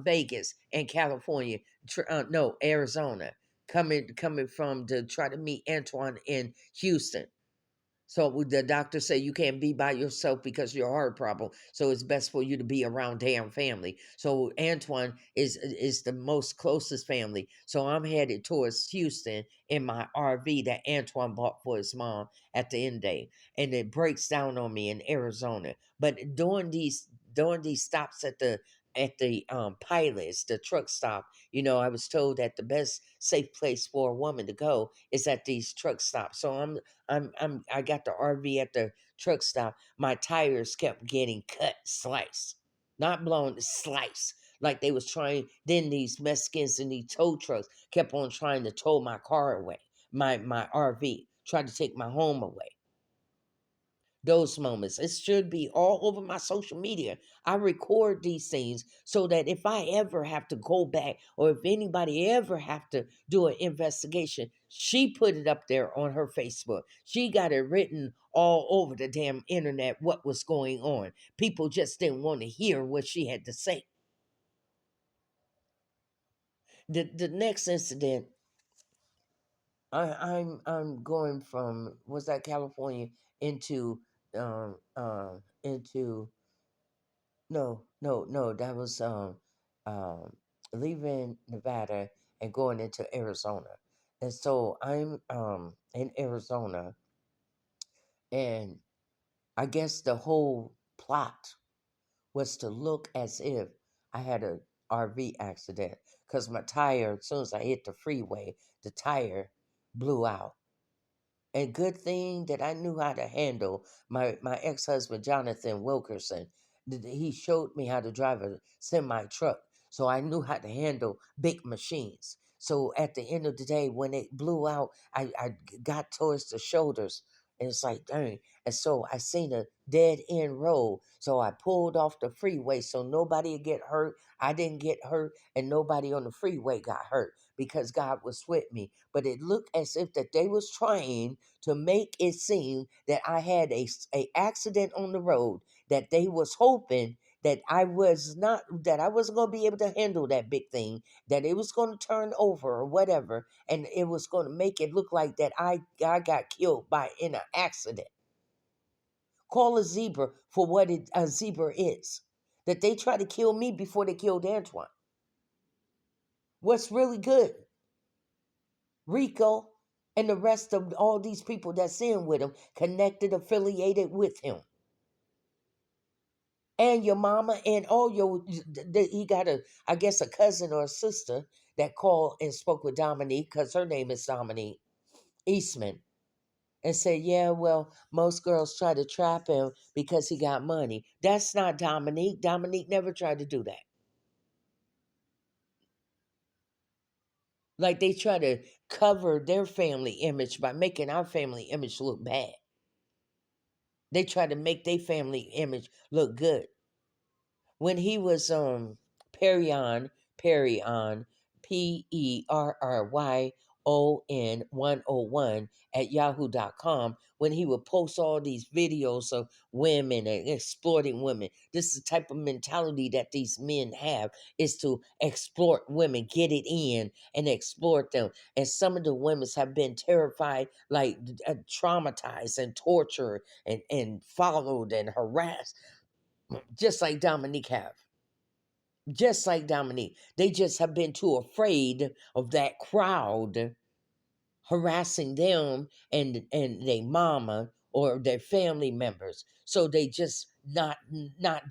Vegas and California, no, Arizona, coming from to try to meet Antoine in Houston. So the doctor say you can't be by yourself because of your heart problem. So it's best for you to be around damn family. So Antoine is the most closest family. So I'm headed towards Houston in my RV that Antoine bought for his mom at the end day, and it breaks down on me in Arizona. But during these stops at the pilots, the truck stop, I was told that the best safe place for a woman to go is at these truck stops. So I got the RV at the truck stop. My tires kept getting cut, sliced, not blown, sliced. Like they was trying. Then these Mexicans in these tow trucks kept on trying to tow my car away, my RV, tried to take my home away. Those moments, it should be all over my social media. I record these things so that if I ever have to go back, or if anybody ever have to do an investigation, she put it up there on her Facebook. She got it written all over the damn internet what was going on. People just didn't want to hear what she had to say. The next incident, I'm going from, was that California, into into, no, that was um leaving Nevada and going into Arizona. And so I'm in Arizona, and I guess the whole plot was to look as if I had a RV accident, because my tire, as soon as I hit the freeway, the tire blew out. And good thing that I knew how to handle my ex-husband Jonathan Wilkerson. He showed me how to drive a semi truck, so I knew how to handle big machines. So at the end of the day, when it blew out, I got towards the shoulders, and it's like, dang. And so I seen a dead end road, so I pulled off the freeway so nobody would get hurt. I didn't get hurt, and nobody on the freeway got hurt because God was with me. But it looked as if that they was trying to make it seem that I had a accident on the road, that they was hoping that I was not, that I wasn't going to be able to handle that big thing, that it was going to turn over or whatever, and it was going to make it look like that I got killed by in an accident. Call a zebra for what a zebra is. That they tried to kill me before they killed Antoine. What's really good? Rico and the rest of all these people that's in with him, connected, affiliated with him. And your mama and all your, he got I guess, a cousin or a sister that called and spoke with Dominique, because her name is Dominique Eastman, and said, yeah, well, most girls try to trap him because he got money. That's not Dominique. Dominique never tried to do that. Like they try to cover their family image by making our family image look bad. They try to make their family image look good. When he was Perryon, Perryon 101 at yahoo.com, when he would post all these videos of women and exploiting women. This is the type of mentality that these men have, is to exploit women, get it in and exploit them. And some of the women have been terrified, like traumatized and tortured and followed and harassed, just like Dominique have. Just like Dominique. They just have been too afraid of that crowd harassing them and their mama or their family members. So they just not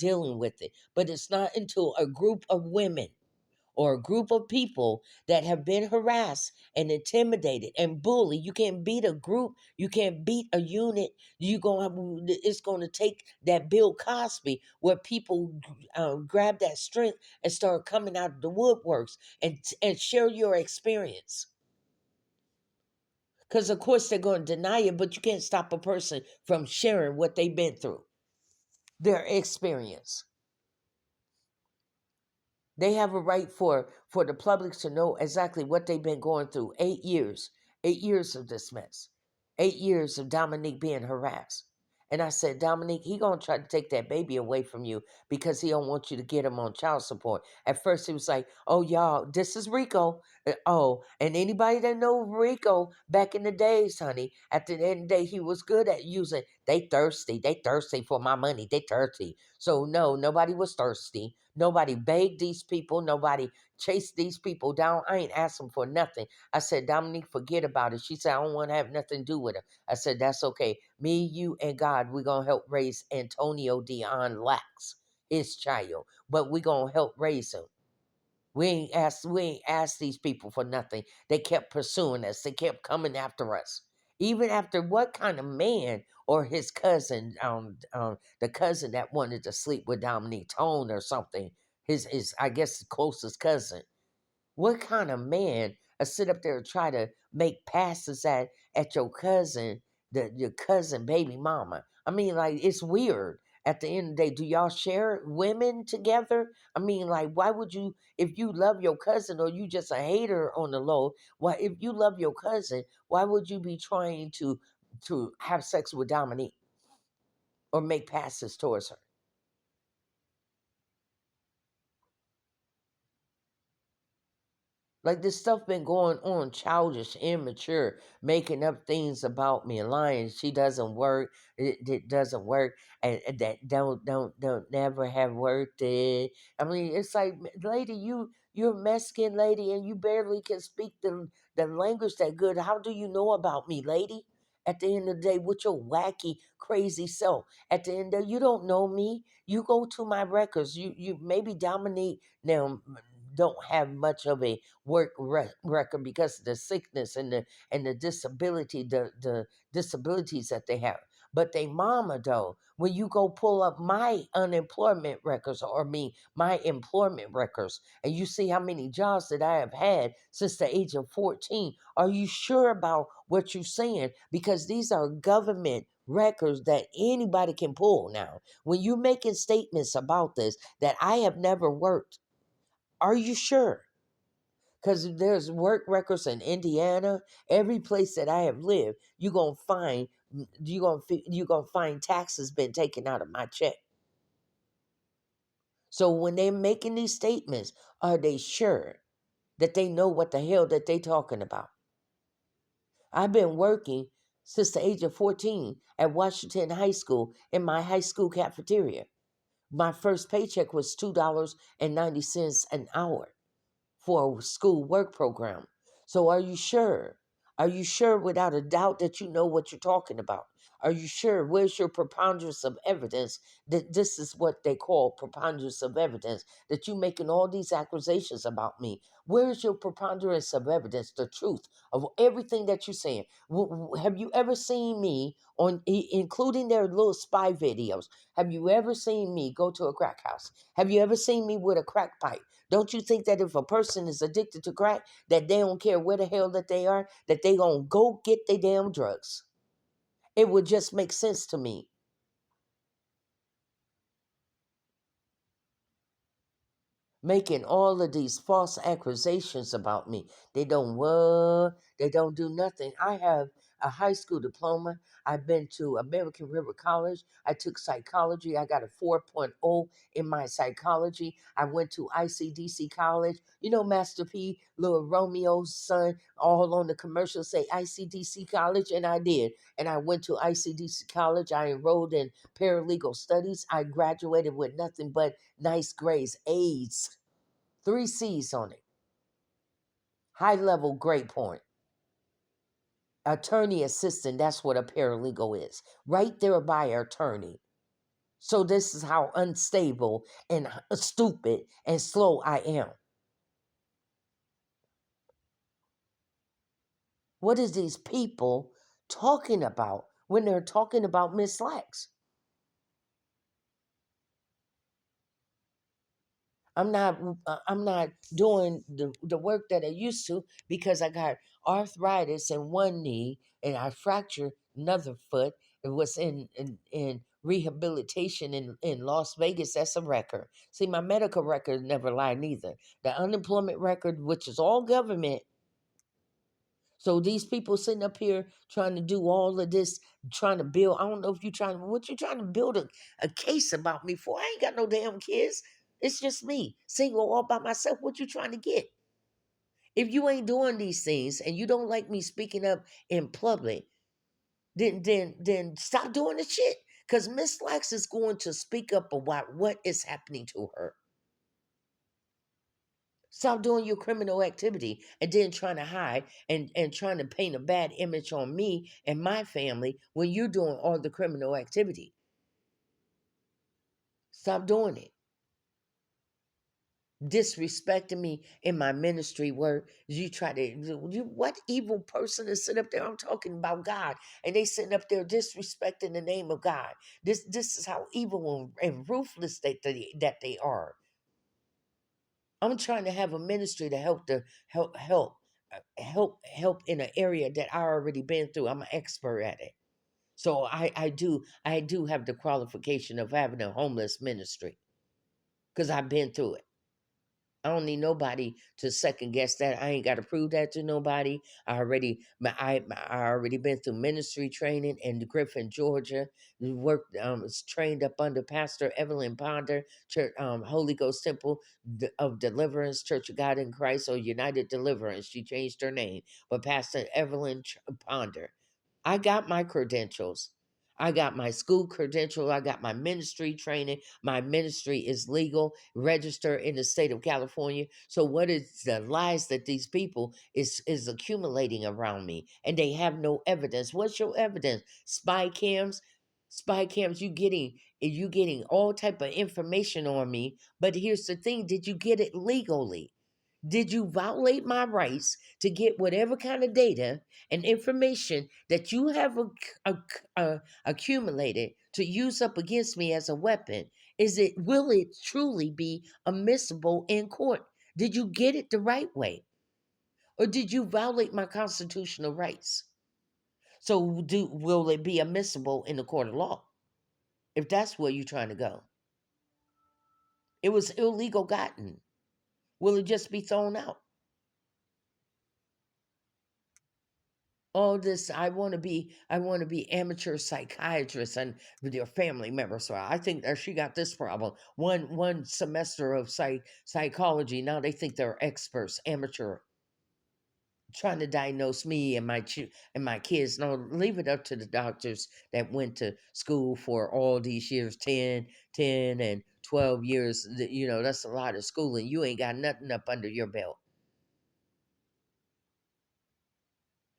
dealing with it. But it's not until a group of women or a group of people that have been harassed and intimidated and bullied. You can't beat a group. You can't beat a unit. It's going to take that Bill Cosby, where people grab that strength and start coming out of the woodworks and share your experience. Because of course they're going to deny it, but you can't stop a person from sharing what they've been through, their experience. They have a right for the public to know exactly what they've been going through. 8 years, 8 years of this mess, 8 years of Dominique being harassed. And I said, Dominique, he gonna try to take that baby away from you because he don't want you to get him on child support. At first he was like, oh y'all, this is Rico. Oh, and anybody that know Rico back in the days, honey, at the end of the day, he was good at using, they thirsty for my money. They thirsty. So no, nobody was thirsty. Nobody begged these people. Nobody chased these people down. I ain't asking for nothing. I said, Dominique, forget about it. She said, I don't want to have nothing to do with it. I said, that's okay. Me, you, and God, we're going to help raise Antonio Dion Lax, his child. But we're going to help raise him. We ain't asked these people for nothing. They kept pursuing us. They kept coming after us. Even after what kind of man or his cousin, the cousin that wanted to sleep with Dominique Tone or something, his I guess the closest cousin. What kind of man sit up there and try to make passes at your cousin, your cousin baby mama? I mean, like it's weird. At the end of the day, do y'all share women together? I mean, like, why would you, if you love your cousin or you just a hater on the low? Why, if you love your cousin, why would you be trying to have sex with Dominique or make passes towards her? Like this stuff been going on, childish, immature, making up things about me, lying. She doesn't work. It doesn't work, and that don't never have worked it. I mean, it's like, lady, you're a Mexican lady, and you barely can speak the language that good. How do you know about me, lady? At the end of the day, with your wacky, crazy self. At the end of the day, you don't know me. You go to my records. You maybe Dominique now don't have much of a record because of the sickness and the disability, the disabilities that they have. But they mama though, when you go pull up my unemployment records or my employment records, and you see how many jobs that I have had since the age of 14, are you sure about what you're saying? Because these are government records that anybody can pull now. When you're making statements about this that I have never worked, are you sure? Because there's work records in Indiana, every place that I have lived. You're gonna find taxes been taken out of my check. So when they're making these statements, are they sure that they know what the hell that they talking about? I've been working since the age of 14 at Washington High School in my high school cafeteria. My first paycheck was $2.90 an hour for a school work program. So are you sure? Are you sure without a doubt that you know what you're talking about? Are you sure? Where's your preponderance of evidence that this is what they call preponderance of evidence, that you're making all these accusations about me? Where's your preponderance of evidence, the truth of everything that you're saying? Have you ever seen me including their little spy videos? Have you ever seen me go to a crack house? Have you ever seen me with a crack pipe? Don't you think that if a person is addicted to crack, that they don't care where the hell that they are, that they gonna go get their damn drugs? It would just make sense to me. Making all of these false accusations about me. They don't what? They don't do nothing. I have a high school diploma. I've been to American River College. I took psychology. I got a 4.0 in my psychology. I went to ICDC College. You know, Master P, little Romeo's son, all on the commercial say ICDC College, and I did. And I went to ICDC College. I enrolled in paralegal studies. I graduated with nothing but nice grades, A's, three C's on it, high level grade point. Attorney assistant, that's what a paralegal is. Right there by attorney. So this is how unstable and stupid and slow I am. What is these people talking about when they're talking about Miss Lax? I'm not doing the work that I used to because I got arthritis in one knee and I fractured another foot. It was in rehabilitation in Las Vegas. That's a record. See, my medical record never lied neither. The unemployment record, which is all government. So these people sitting up here trying to do all of this, trying to build. I don't know if you trying what you trying to build a case about me for. I ain't got no damn kids. It's just me, single all by myself. What you trying to get? If you ain't doing these things and you don't like me speaking up in public, then stop doing the shit. Cause Miss Lax is going to speak up about what is happening to her. Stop doing your criminal activity and then trying to hide and trying to paint a bad image on me and my family when you're doing all the criminal activity. Stop doing it. Disrespecting me in my ministry work. You try to, what evil person is sitting up there? I'm talking about God, and they sitting up there disrespecting the name of God. This is how evil and ruthless that they are. I'm trying to have a ministry to help in an area that I already been through. I'm an expert at it. So I do have the qualification of having a homeless ministry because I've been through it. I don't need nobody to second guess that. I ain't got to prove that to nobody. I already been through ministry training in Griffin, Georgia. Worked was trained up under Pastor Evelyn Ponder, Church Holy Ghost Temple of Deliverance, Church of God in Christ, or United Deliverance. She changed her name, but Pastor Evelyn Ponder. I got my credentials. I got my school credential. I got my ministry training. My ministry is legal, registered in the state of California. So what is the lies that these people is accumulating around me, and they have no evidence? What's your evidence? Spy cams. You getting all type of information on me. But here's the thing: did you get it legally? Did you violate my rights to get whatever kind of data and information that you have accumulated to use up against me as a weapon? Will it truly be admissible in court? Did you get it the right way? Or did you violate my constitutional rights? So will it be admissible in the court of law? If that's where you're trying to go. It was illegal gotten. Will it just be thrown out? All this, I want to be amateur psychiatrist and with your family member. So I think that she got this problem. One semester of psychology, now they think they're experts, amateur, trying to diagnose me and my kids. No, leave it up to the doctors that went to school for all these years, 10 and 12 years. That's a lot of schooling. You ain't got nothing up under your belt.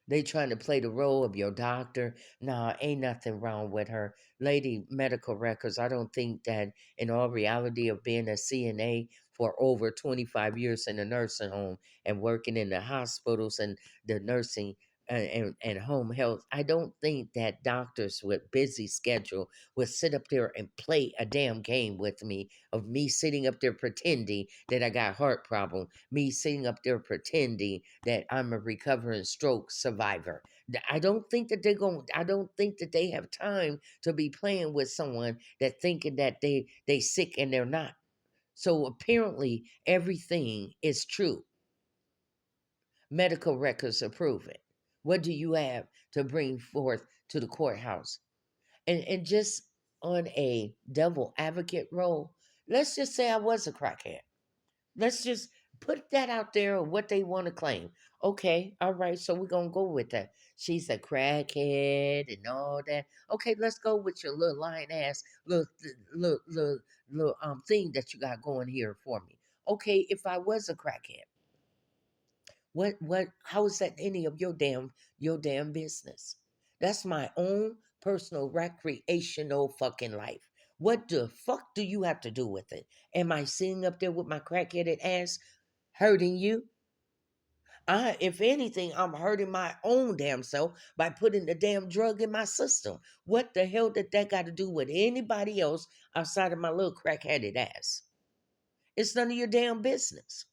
They trying to play the role of your doctor. Nah, ain't nothing wrong with her. Lady medical records. I don't think that in all reality of being a CNA for over 25 years in a nursing home and working in the hospitals and the nursing and home health, I don't think that doctors with busy schedule would sit up there and play a damn game with me of me sitting up there pretending that I got heart problem, me sitting up there pretending that I'm a recovering stroke survivor. I don't think that they have time to be playing with someone that thinking that they sick and they're not. So apparently everything is true. Medical records are proven. What do you have to bring forth to the courthouse? And just on a devil advocate role, let's just say I was a crackhead. Let's just put that out there of what they want to claim. Okay, all right, so we're gonna go with that. She's a crackhead and all that. Okay, let's go with your little lying ass little thing that you got going here for me. Okay, if I was a crackhead, what how is that any of your damn business? That's my own personal recreational fucking life. What the fuck do you have to do with it? Am I sitting up there with my crackheaded ass hurting you? If anything, I'm hurting my own damn self by putting the damn drug in my system. What the hell did that got to do with anybody else outside of my little crackheaded ass? It's none of your damn business.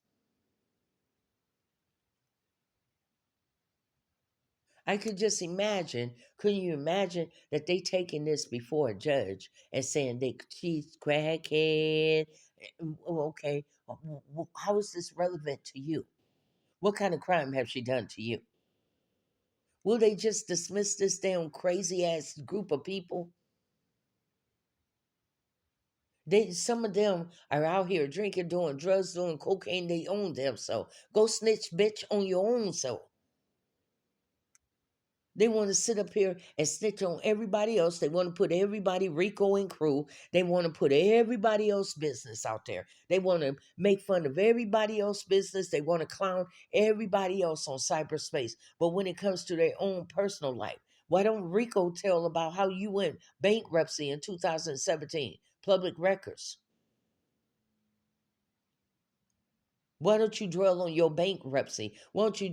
I could just imagine. Couldn't you imagine that they taking this before a judge and saying she's crackhead? Okay, how is this relevant to you? What kind of crime have she done to you? Will they just dismiss this damn crazy ass group of people? Some of them are out here drinking, doing drugs, doing cocaine. They own them. So go snitch, bitch, on your own self. They want to sit up here and snitch on everybody else. They want to put everybody, Rico and crew, they want to put everybody else business out there. They want to make fun of everybody else business. They want to clown everybody else on cyberspace. But when it comes to their own personal life, why don't Rico tell about how you went bankruptcy in 2017? Public records. Why don't you dwell on your bankruptcy? Why don't you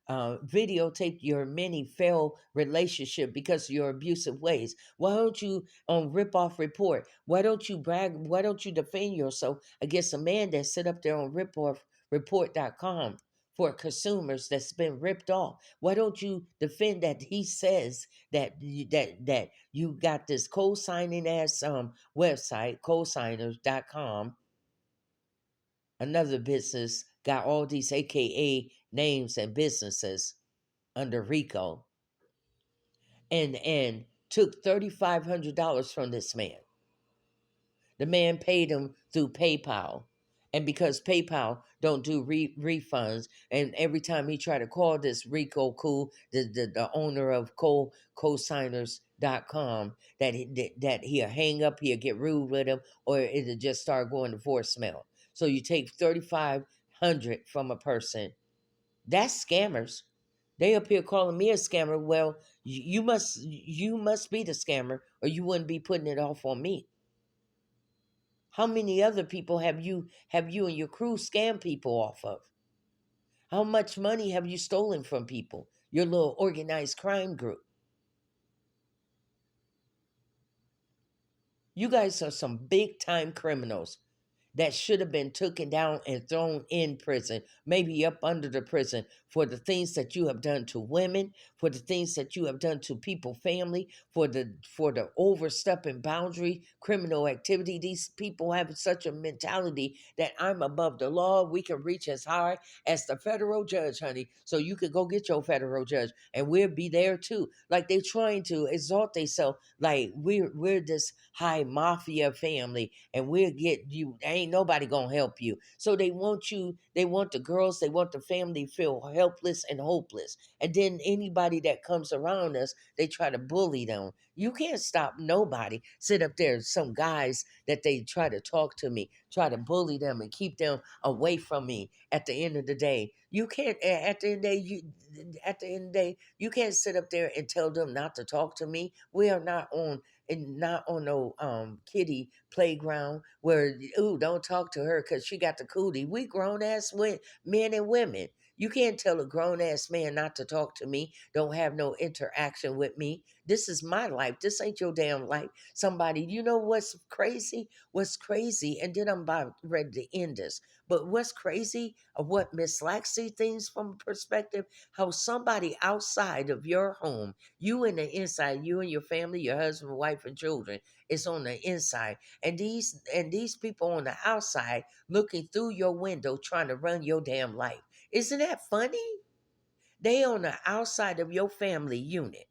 videotape your many failed relationship because of your abusive ways? Why don't you rip off report? Why don't you brag? Why don't you defend yourself against a man that sit up there on ripoffreport.com for consumers that's been ripped off? Why don't you defend that he says that you got this co-signing ass website, cosigners.com, another business, got all these AKA names and businesses under Rico, and took $3,500 from this man. The man paid him through PayPal. And because PayPal don't do refunds, and every time he tried to call this Rico Cool, the owner of cosigners.com, that he'll hang up, he'll get rude with him, or it'll just start going to voicemail. So you take 3,500 from a person. That's scammers. They up here calling me a scammer. Well, you must be the scammer, or you wouldn't be putting it off on me. How many other people have you and your crew scam people off of? How much money have you stolen from people? Your little organized crime group. You guys are some big time criminals that should have been taken down and thrown in prison, maybe up under the prison, for the things that you have done to women, for the things that you have done to people, family, for the overstepping boundary, criminal activity. These people have such a mentality that I'm above the law. We can reach as high as the federal judge, honey. So you could go get your federal judge, and we'll be there too. Like they're trying to exalt themselves, like we're this high mafia family, and we'll get you. Ain't nobody gonna help you. So they want you, they want the girls, they want the family to feel helpless and hopeless. And then anybody that comes around us, they try to bully them. You can't stop nobody. Sit up there, some guys that they try to talk to me, try to bully them and keep them away from me. At the end of the day, you can't. At the end of the day, you can't sit up there and tell them not to talk to me. We are not on, and not on no kiddie playground where, ooh, don't talk to her because she got the cootie. We grown ass men and women. You can't tell a grown ass man not to talk to me, don't have no interaction with me. This is my life. This ain't your damn life. Somebody, you know what's crazy? What's crazy? And then I'm about ready to end this. But what's crazy of what Miss Lax see things from a perspective, how somebody outside of your home, you in the inside, you and your family, your husband, wife, and children, is on the inside. And these people on the outside looking through your window trying to run your damn life. Isn't that funny? They on the outside of your family unit.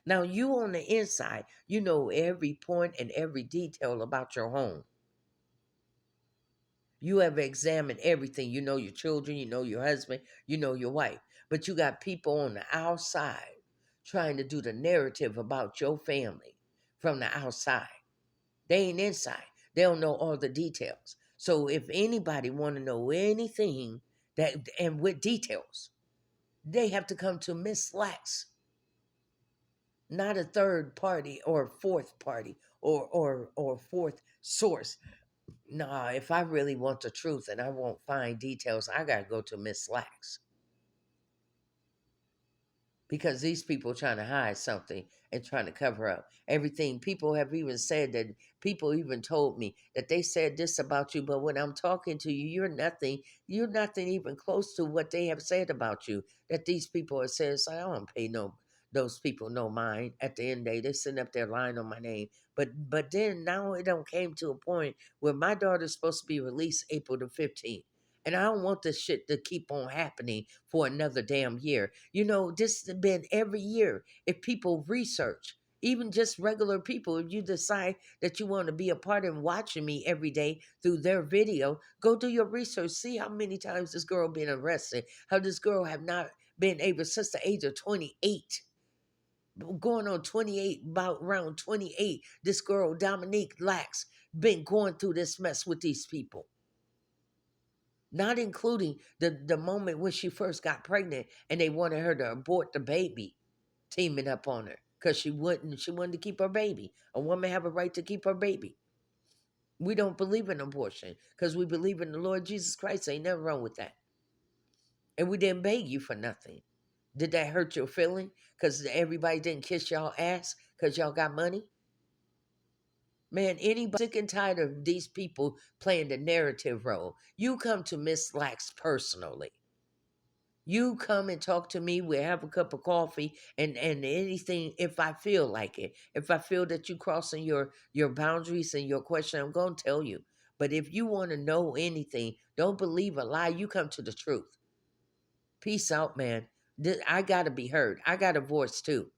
Now you on the inside, you know every point and every detail about your home. You have examined everything. You know your children, you know your husband, you know your wife. But you got people on the outside trying to do the narrative about your family from the outside. They ain't inside. They don't know all the details. So if anybody want to know anything that, and with details, they have to come to Miss Lax, not a third party or fourth party or fourth source. Nah, if I really want the truth and I won't find details, I gotta go to Miss Lax, because these people trying to hide something and trying to cover up everything. People have even said that, people even told me that they said this about you, but when I'm talking to you, you're nothing even close to what they have said about you. That these people have said, so I don't pay no those people no mind. At the end of the day, they sitting up there lying on my name. But then now it don't came to a point where my daughter's supposed to be released April the 15th. And I don't want this shit to keep on happening for another damn year. You know, this has been every year. If people research, even just regular people, if you decide that you want to be a part of watching me every day through their video, go do your research. See how many times this girl been arrested, how this girl have not been able since the age of 28, going on 28, about around 28. This girl, Dominique Lax, been going through this mess with these people, not including the moment when she first got pregnant and they wanted her to abort the baby, teaming up on her because she wanted to keep her baby. A woman have a right to keep her baby. We don't believe in abortion because we believe in the Lord Jesus Christ. Ain't nothing wrong with that. And we didn't beg you for nothing. Did that hurt your feeling because everybody didn't kiss y'all ass because y'all got money? Man, anybody sick and tired of these people playing the narrative role, you come to Miss Lax personally. You come and talk to me. We'll have a cup of coffee and anything if I feel like it. If I feel that you crossing your boundaries and your question, I'm gonna tell you. But if you want to know anything, don't believe a lie. You come to the truth. Peace out, man. I gotta be heard. I got a voice too.